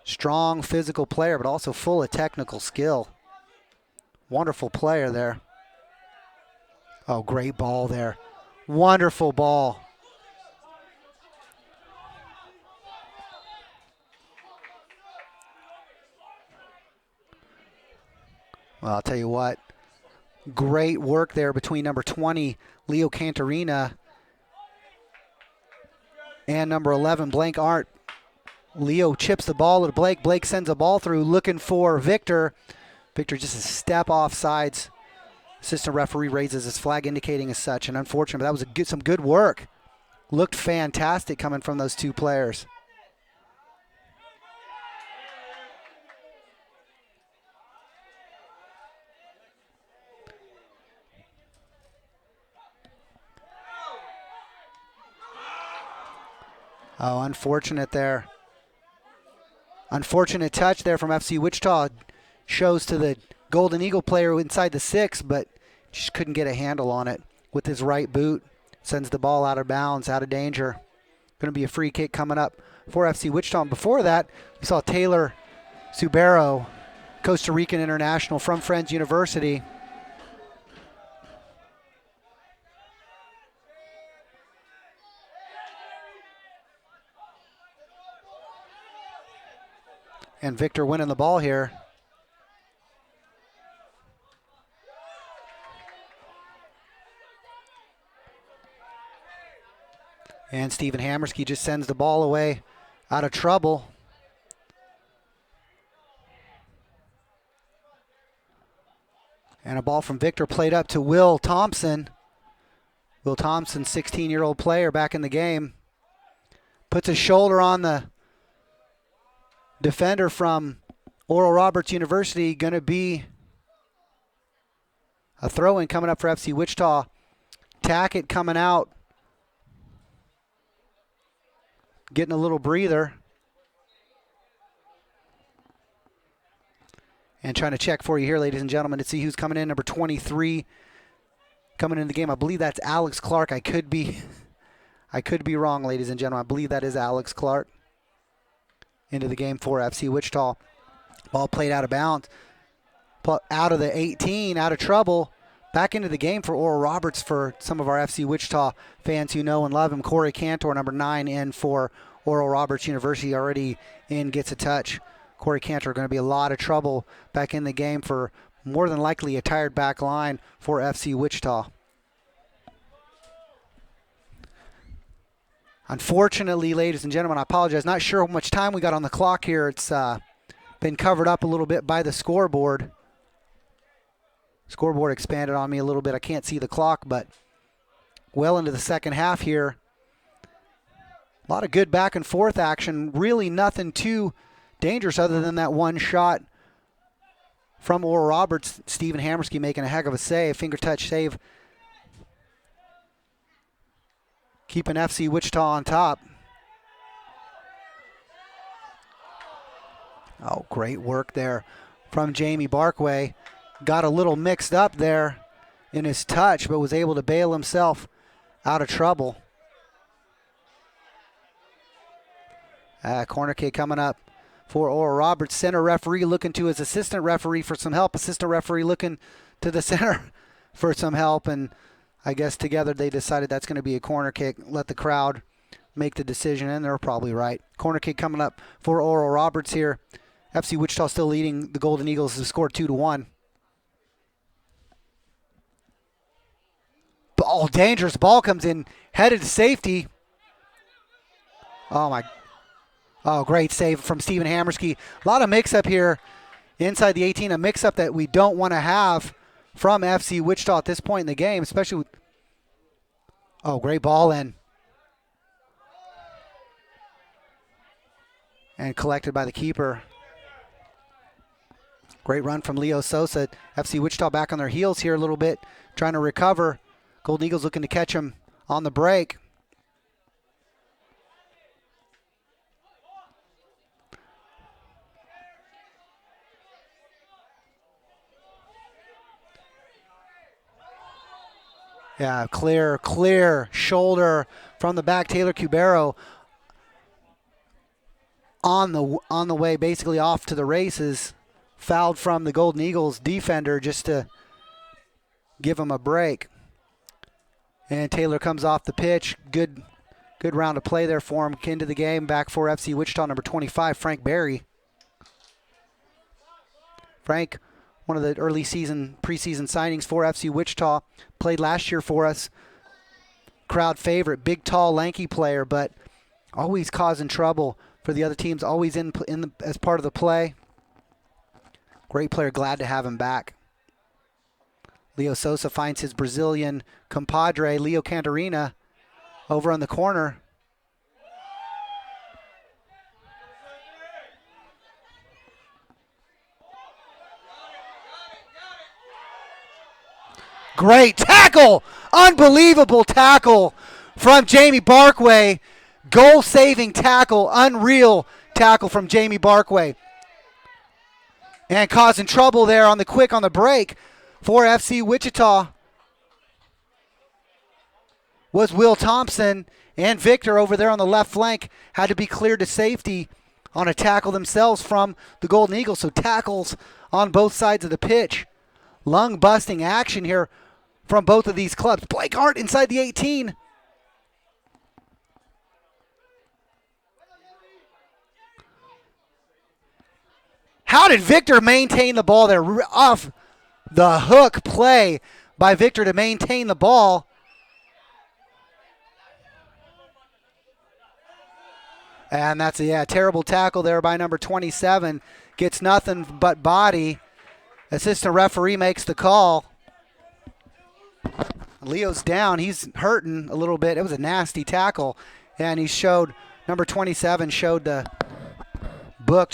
Strong physical player, but also full of technical skill. Wonderful player there. Oh, great ball there. Wonderful ball. Well, I'll tell you what. Great work there between number 20, Leo Cantarina, and number 11, Blank Art. Leo chips the ball to Blake. Blake sends a ball through looking for Victor. Victor just a step off sides. Assistant referee raises his flag indicating as such. And unfortunate, but that was some good work. Looked fantastic coming from those two players. Oh, unfortunate there. Unfortunate touch there from FC Wichita. Shows to the Golden Eagle player inside the 6, but just couldn't get a handle on it with his right boot. Sends the ball out of bounds, out of danger. Going to be a free kick coming up for FC Wichita. And before that, we saw Taylor Subero, Costa Rican international from Friends University. And Victor winning the ball here. And Stephen Hammersky just sends the ball away out of trouble. And a ball from Victor played up to Will Thompson. Will Thompson, 16-year-old player back in the game. Puts his shoulder on the defender from Oral Roberts University. Going to be a throw-in coming up for FC Wichita. Tackett coming out. Getting a little breather. And trying to check for you here, ladies and gentlemen, to see who's coming in. Number 23 coming into the game. I believe that's Alex Clark. I could be wrong, ladies and gentlemen. I believe that is Alex Clark into the game for FC Wichita. Ball played out of bounds. Out of the 18, out of trouble. Back into the game for Oral Roberts for some of our FC Wichita fans who know and love him. Corey Cantor, number 9, in for Oral Roberts University, already in, gets a touch. Corey Cantor going to be a lot of trouble back in the game for more than likely a tired back line for FC Wichita. Unfortunately, ladies and gentlemen, I apologize. Not sure how much time we got on the clock here. It's been covered up a little bit by the scoreboard. Scoreboard expanded on me a little bit. I can't see the clock, but well into the second half here. A lot of good back and forth action. Really nothing too dangerous other than that one shot from Oral Roberts. Stephen Hammersky making a heck of a save, finger touch save. Keeping FC Wichita on top. Oh, great work there from Jamie Barkway. Got a little mixed up there in his touch, but was able to bail himself out of trouble. Corner kick coming up for Oral Roberts. Center referee looking to his assistant referee for some help. Assistant referee looking to the center for some help. And I guess together they decided that's going to be a corner kick. Let the crowd make the decision, and they're probably right. Corner kick coming up for Oral Roberts here. FC Wichita still leading the Golden Eagles to score 2-1. Oh, dangerous ball comes in, headed to safety. Oh, great save from Stephen Hammersky. A lot of mix-up here inside the 18, a mix-up that we don't want to have from FC Wichita at this point in the game, especially with, oh, great ball in. And collected by the keeper. Great run from Leo Sosa. FC Wichita back on their heels here a little bit, trying to recover. Golden Eagles looking to catch him on the break. Yeah, clear shoulder from the back. Taylor Cubero on the way basically off to the races. Fouled from the Golden Eagles defender just to give him a break. And Taylor comes off the pitch. Good round of play there for him. Into the game. Back for FC Wichita, number 25, Frank Berry. Frank one of the early preseason signings for FC Wichita. Played last year for us. Crowd favorite, big, tall, lanky player, but always causing trouble for the other teams, always as part of the play. Great player, glad to have him back. Leo Sosa finds his Brazilian compadre, Leo Cantarina, over on the corner. Great tackle! Unbelievable tackle from Jamie Barkway. Goal-saving tackle, unreal tackle from Jamie Barkway. And causing trouble there on the break for FC Wichita was Will Thompson, and Victor over there on the left flank had to be cleared to safety on a tackle themselves from the Golden Eagles. So tackles on both sides of the pitch. Lung-busting action here from both of these clubs. Blake Hart inside the 18. How did Victor maintain the ball there? Off the hook play by Victor to maintain the ball. And that's a terrible tackle there by number 27. Gets nothing but body. Assistant referee makes the call. Leo's down. He's hurting a little bit. It was a nasty tackle. And number 27 showed the book,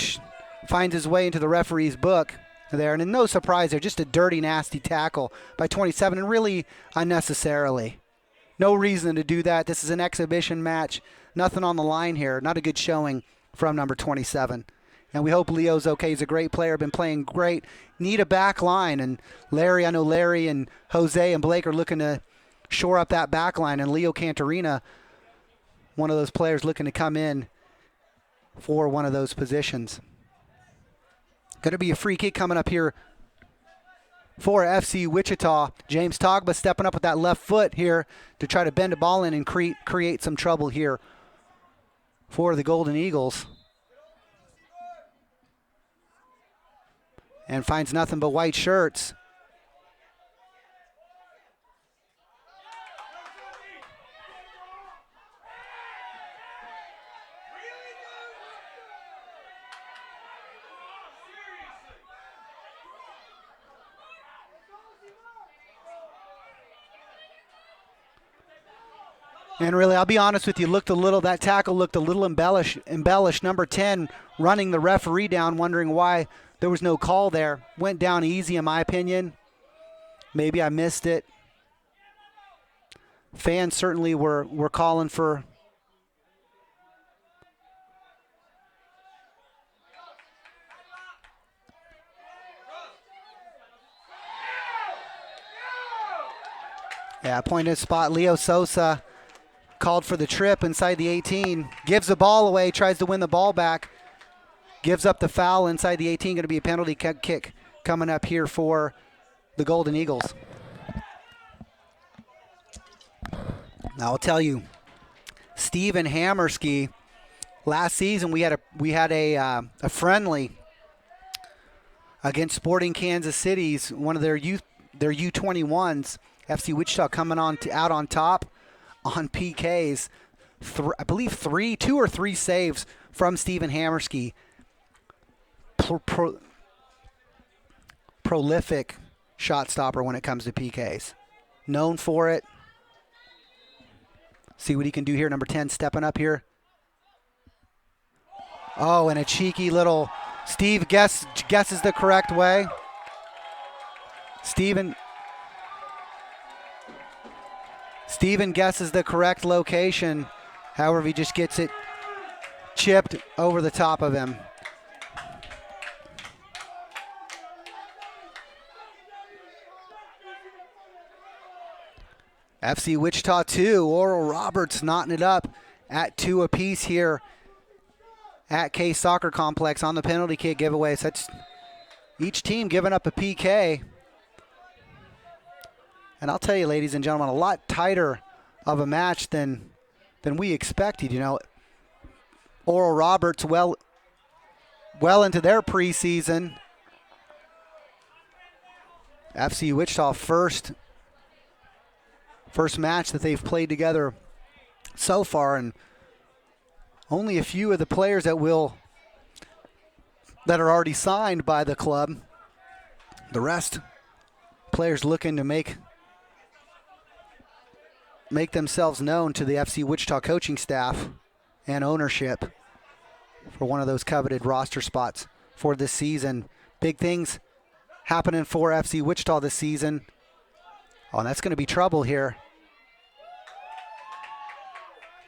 finds his way into the referee's book there. And no surprise there, just a dirty, nasty tackle by 27, and really unnecessarily. No reason to do that. This is an exhibition match. Nothing on the line here. Not a good showing from number 27. And we hope Leo's okay. He's a great player, been playing great. Need a back line. And I know Larry and Jose and Blake are looking to shore up that back line. And Leo Cantarina, one of those players looking to come in for one of those positions. Going to be a free kick coming up here for FC Wichita. James Togba stepping up with that left foot here to try to bend the ball in and create some trouble here for the Golden Eagles. And finds nothing but white shirts. And really, I'll be honest with you, that tackle looked a little embellished. Number 10 running the referee down, wondering why there was no call there. Went down easy, in my opinion. Maybe I missed it. Fans certainly were calling for. Yeah, pointed spot. Leo Sosa called for the trip inside the 18. Gives the ball away, tries to win the ball back. Gives up the foul inside the 18. Going to be a penalty kick coming up here for the Golden Eagles. Now I'll tell you, Steven Hammerski, last season we had a friendly against Sporting Kansas City's, one of their U21s. FC Wichita coming out on top on PKs. I believe 2 or 3 saves from Steven Hammerski. Prolific shot stopper when it comes to PKs. Known for it. See what he can do here. Number 10 stepping up here. Oh, and a cheeky little. Steve guesses the correct way. Steven guesses the correct location. However, he just gets it chipped over the top of him. FC Wichita 2, Oral Roberts knotting it up at 2 apiece here at K Soccer Complex on the penalty kick giveaway. So that's each team giving up a PK. And I'll tell you, ladies and gentlemen, a lot tighter of a match than we expected. You know, Oral Roberts well into their preseason. FC Wichita first match that they've played together so far, and only a few of the players that are already signed by the club. The rest, players looking to make themselves known to the FC Wichita coaching staff and ownership for one of those coveted roster spots for this season. Big things happening for FC Wichita this season. Oh, and that's going to be trouble here.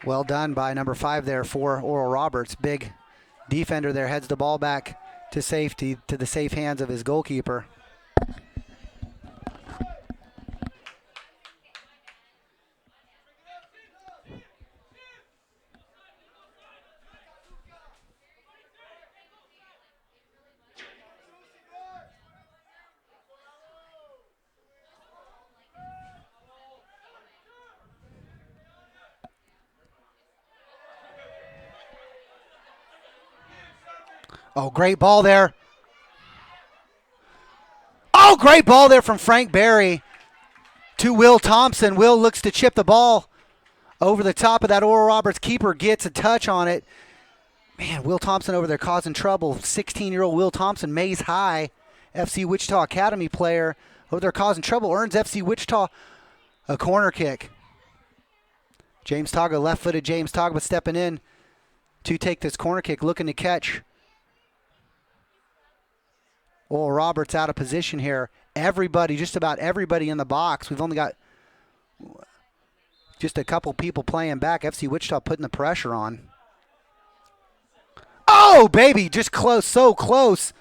Well done by number 5 there for Oral Roberts. Big defender there, heads the ball back to safety, to the safe hands of his goalkeeper. Oh, great ball there. Oh, great ball there from Frank Berry to Will Thompson. Will looks to chip the ball over the top of that Oral Roberts keeper, gets a touch on it. Man, Will Thompson over there causing trouble. 16-year-old Will Thompson, Mays High, FC Wichita Academy player, over there causing trouble, earns FC Wichita a corner kick. James Togba, left-footed James Togba stepping in to take this corner kick, looking to catch Oral Roberts out of position here. Everybody, just about everybody in the box. We've only got just a couple people playing back. FC Wichita putting the pressure on. Oh, baby, just close, so close.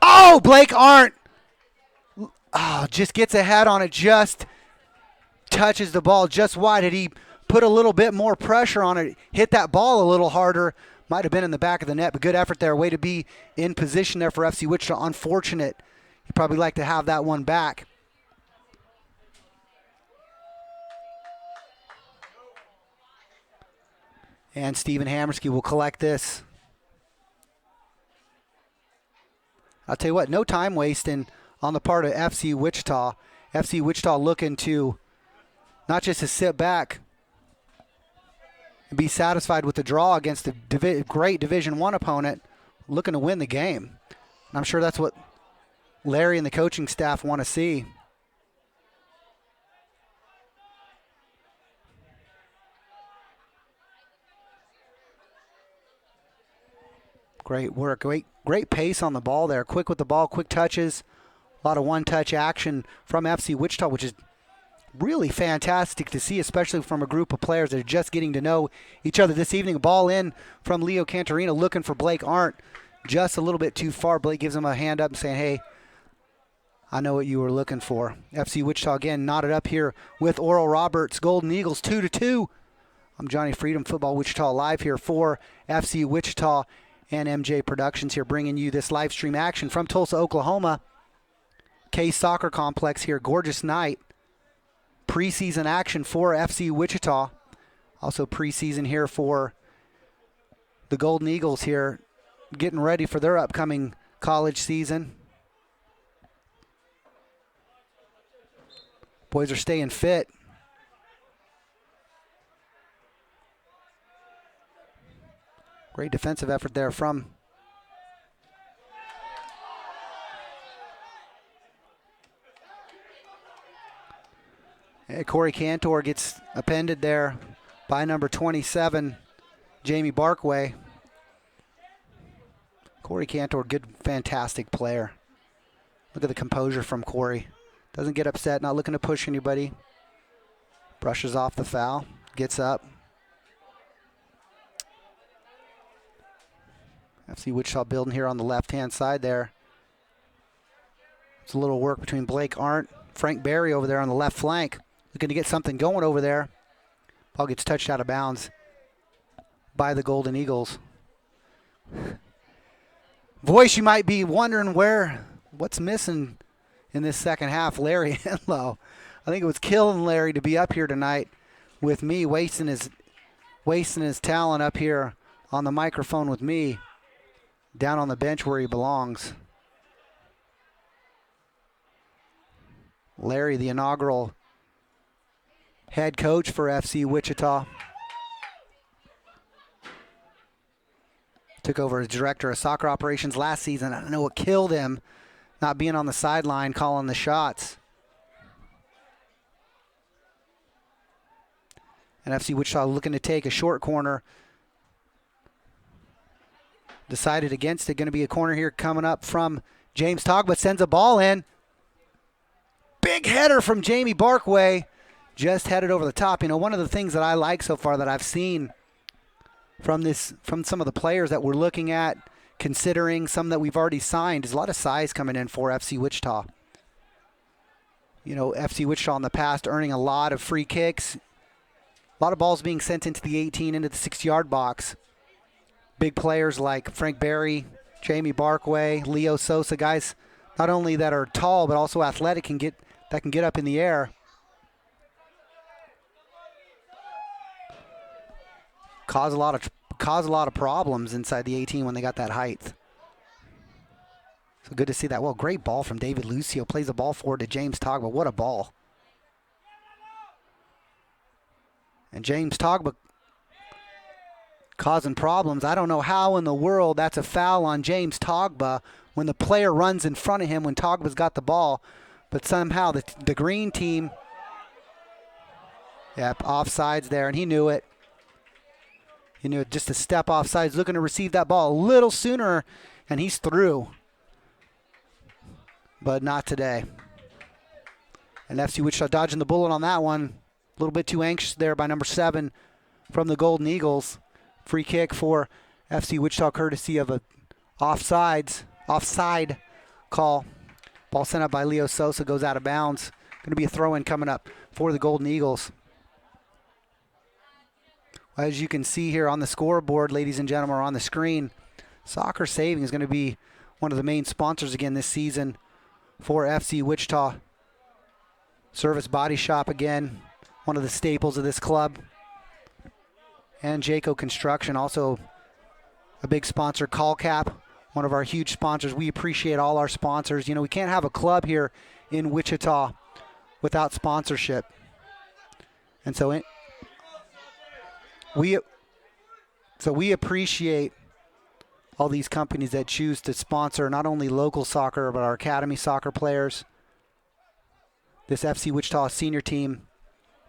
Oh, Blake Arndt. Oh, just gets ahead on it, just touches the ball just wide. Had he put a little bit more pressure on it, hit that ball a little harder, might have been in the back of the net, but good effort there. Way to be in position there for FC Wichita. Unfortunate. You'd probably like to have that one back. And Stephen Hammerski will collect this. I'll tell you what, no time wasting on the part of FC Wichita. FC Wichita looking to not just to sit back and be satisfied with the draw against a great Division I opponent, looking to win the game. And I'm sure that's what Larry and the coaching staff want to see. Great work, great pace on the ball there. Quick with the ball, quick touches. A lot of one-touch action from FC Wichita, which is really fantastic to see, especially from a group of players that are just getting to know each other this evening. Ball in from Leo Cantorino, looking for Blake Arndt. Just a little bit too far. Blake gives him a hand up and saying, hey, I know what you were looking for. FC Wichita again knotted up here with Oral Roberts. Golden Eagles 2-2. I'm Johnny Freedom, Football Wichita live here for FC Wichita and MJ Productions here, bringing you this live stream action from Tulsa, Oklahoma. Case Soccer Complex here. Gorgeous night. Preseason action for FC Wichita. Also preseason here for the Golden Eagles here, getting ready for their upcoming college season. Boys are staying fit. Great defensive effort there from Corey Cantor, gets appended there by number 27, Jamie Barkway. Corey Cantor, good, fantastic player. Look at the composure from Corey. Doesn't get upset, not looking to push anybody. Brushes off the foul, gets up. FC Wichita building here on the left-hand side there. It's a little work between Blake Arndt, Frank Berry over there on the left flank. Looking to get something going over there. Ball gets touched out of bounds by the Golden Eagles. Voice, you might be wondering what's missing in this second half. Larry Enlow. I think it was killing Larry to be up here tonight with me, wasting his talent up here on the microphone with me, down on the bench where he belongs. Larry, the inaugural head coach for FC Wichita. Took over as director of soccer operations last season. I don't know what killed him, not being on the sideline calling the shots. And FC Wichita looking to take a short corner. Decided against it. Going to be a corner here coming up from James Togba. Sends a ball in. Big header from Jamie Barkway. Just headed over the top. You know, one of the things that I like so far that I've seen from some of the players that we're looking at, considering some that we've already signed, is a lot of size coming in for FC Wichita. You know, FC Wichita in the past earning a lot of free kicks. A lot of balls being sent into the 18, into the 6-yard box. Big players like Frank Berry, Jamie Barkway, Leo Sosa, guys not only that are tall but also athletic that can get up in the air. Cause a lot of problems inside the 18 when they got that height. So good to see that. Well, great ball from David Lucio. Plays the ball forward to James Togba. What a ball. And James Togba causing problems. I don't know how in the world that's a foul on James Togba when the player runs in front of him when Togba's got the ball. But somehow the green team, offsides there, and he knew it. He knew it, just a step offsides, looking to receive that ball a little sooner, and he's through. But not today. And FC Wichita dodging the bullet on that one. A little bit too anxious there by number 7 from the Golden Eagles. Free kick for FC Wichita courtesy of a offside call. Ball sent up by Leo Sosa, goes out of bounds. Going to be a throw-in coming up for the Golden Eagles. As you can see here on the scoreboard, ladies and gentlemen, or on the screen, Soccer Saving is going to be one of the main sponsors again this season for FC Wichita. Service Body Shop again, one of the staples of this club. And Jayco Construction, also a big sponsor. Call Cap, one of our huge sponsors. We appreciate all our sponsors. You know, we can't have a club here in Wichita without sponsorship. And so we appreciate all these companies that choose to sponsor not only local soccer, but our academy soccer players. This FC Wichita senior team,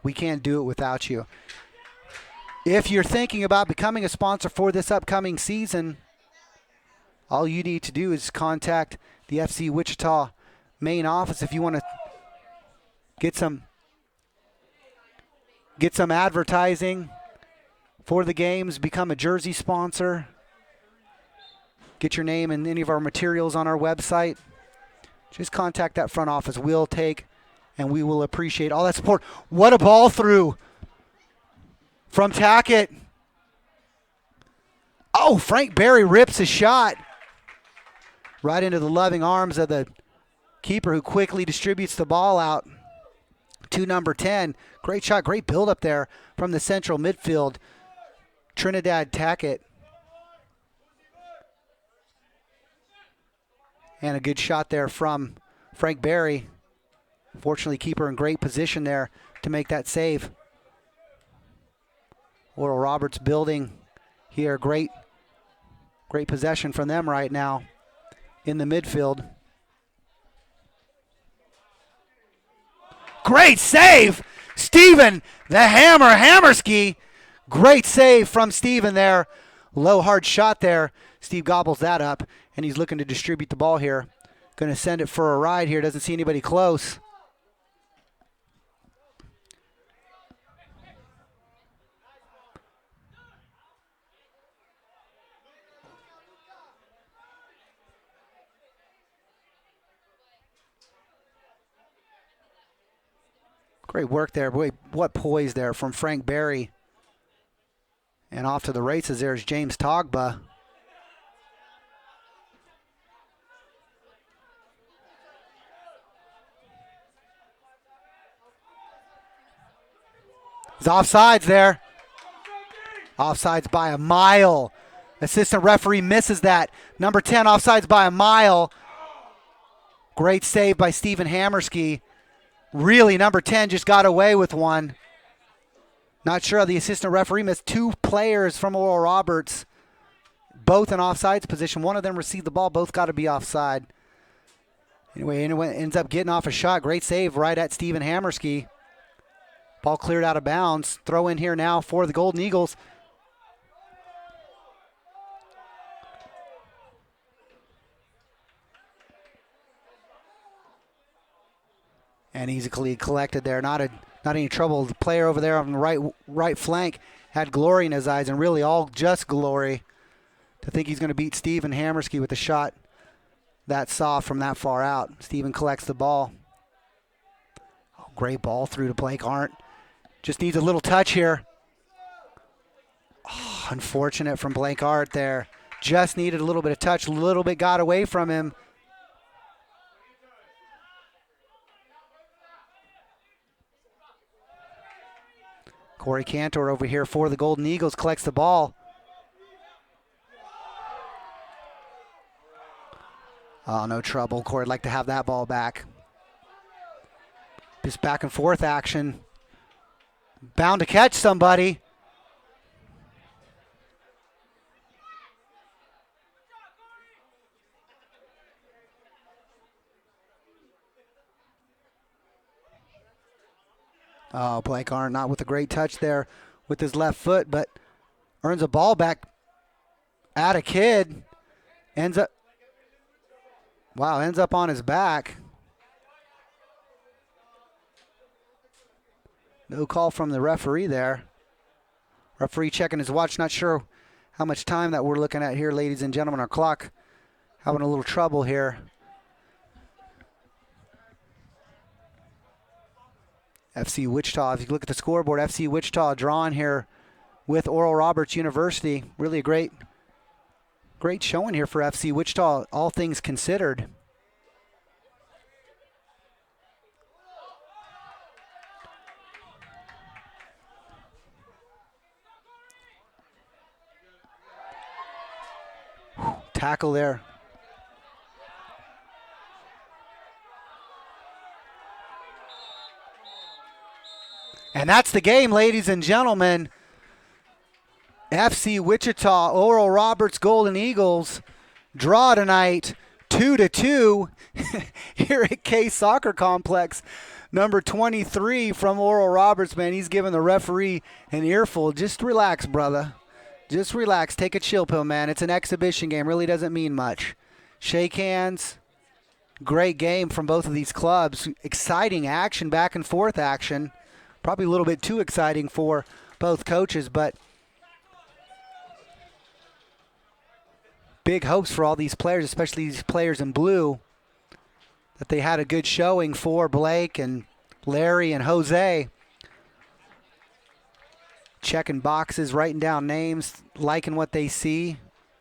we can't do it without you. If you're thinking about becoming a sponsor for this upcoming season, all you need to do is contact the FC Wichita main office if you want to get some advertising for the games, become a jersey sponsor, get your name and any of our materials on our website. Just contact that front office. We'll take and we will appreciate all that support. What a ball through from Tackett. Oh, Frank Berry rips a shot right into the loving arms of the keeper, who quickly distributes the ball out to number 10. Great shot, great build up there from the central midfield, Trinidad Tackett. And a good shot there from Frank Berry. Fortunately, keeper in great position there to make that save. Oral Roberts building here. Great possession from them right now in the midfield. Great save! Steven, the Hammerski. Great save from Steven there. Low, hard shot there. Steve gobbles that up, and he's looking to distribute the ball here. Going to send it for a ride here. Doesn't see anybody close. Great work there. Boy, what poise there from Frank Berry. And off to the races there's James Togba. He's offsides there. Offsides by a mile. Assistant referee misses that. Number 10 offsides by a mile. Great save by Stephen Hammerski. Really, number 10 just got away with one. Not sure the assistant referee missed 2 players from Oral Roberts, both in offsides position. One of them received the ball. Both got to be offside. Anyway, ends up getting off a shot. Great save right at Steven Hammerski. Ball cleared out of bounds. Throw in here now for the Golden Eagles. And easily collected there. Not any trouble. The player over there on the right flank had glory in his eyes, and really all just glory to think he's going to beat Steven Hammerski with a shot that soft from that far out. Steven collects the ball. Oh, great ball through to Blake Arndt. Just needs a little touch here. Oh, unfortunate from Blake Arndt there. Just needed a little bit of touch. A little bit got away from him. Corey Cantor over here for the Golden Eagles collects the ball. Oh, no trouble. Corey'd like to have that ball back. Just back and forth action. Bound to catch somebody. Oh, Blake Arndt not with a great touch there with his left foot, but earns a ball back at a kid. Ends up on his back. No call from the referee there. Referee checking his watch. Not sure how much time that we're looking at here, ladies and gentlemen. Our clock having a little trouble here. FC Wichita, if you look at the scoreboard, FC Wichita drawing here with Oral Roberts University. Really a great showing here for FC Wichita, all things considered. Tackle there. And that's the game, ladies and gentlemen. FC Wichita, Oral Roberts Golden Eagles draw tonight 2-2 here at K Soccer Complex. Number 23 from Oral Roberts, man, he's giving the referee an earful. Just relax, brother. Just relax. Take a chill pill, man. It's an exhibition game. Really doesn't mean much. Shake hands. Great game from both of these clubs. Exciting action, back and forth action. Probably a little bit too exciting for both coaches, but big hopes for all these players, especially these players in blue, that they had a good showing for Blake and Larry and Jose. Checking boxes, writing down names, liking what they see,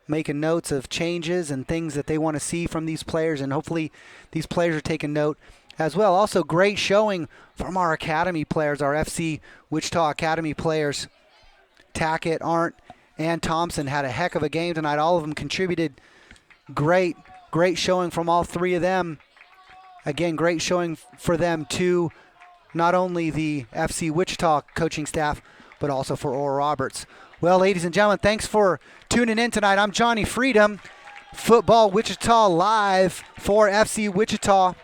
making notes of changes and things that they want to see from these players, and hopefully these players are taking note as well. Also, great showing from our academy players, our FC Wichita academy players. Tackett, Arndt, and Thompson had a heck of a game tonight. All of them contributed. Great showing from all three of them. Again, great showing for them too. Not only the FC Wichita coaching staff, but also for Oral Roberts. Well, ladies and gentlemen, thanks for tuning in tonight. I'm Johnny Freedom, Football Wichita Live for FC Wichita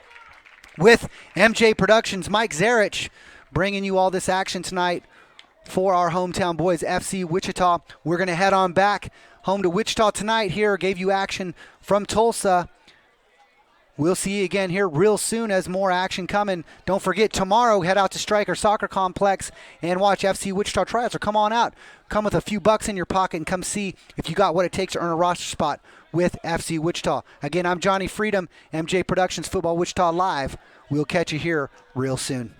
with MJ Productions. Mike Zarich bringing you all this action tonight for our hometown boys, FC Wichita. We're going to head on back home to Wichita tonight here. Gave you action from Tulsa. We'll see you again here real soon as more action coming. Don't forget, tomorrow, head out to Stryker Soccer Complex and watch FC Wichita tryouts. Or come on out. Come with a few bucks in your pocket and come see if you got what it takes to earn a roster spot with FC Wichita. Again, I'm Johnny Freedom, MJ Productions, Football Wichita Live. We'll catch you here real soon.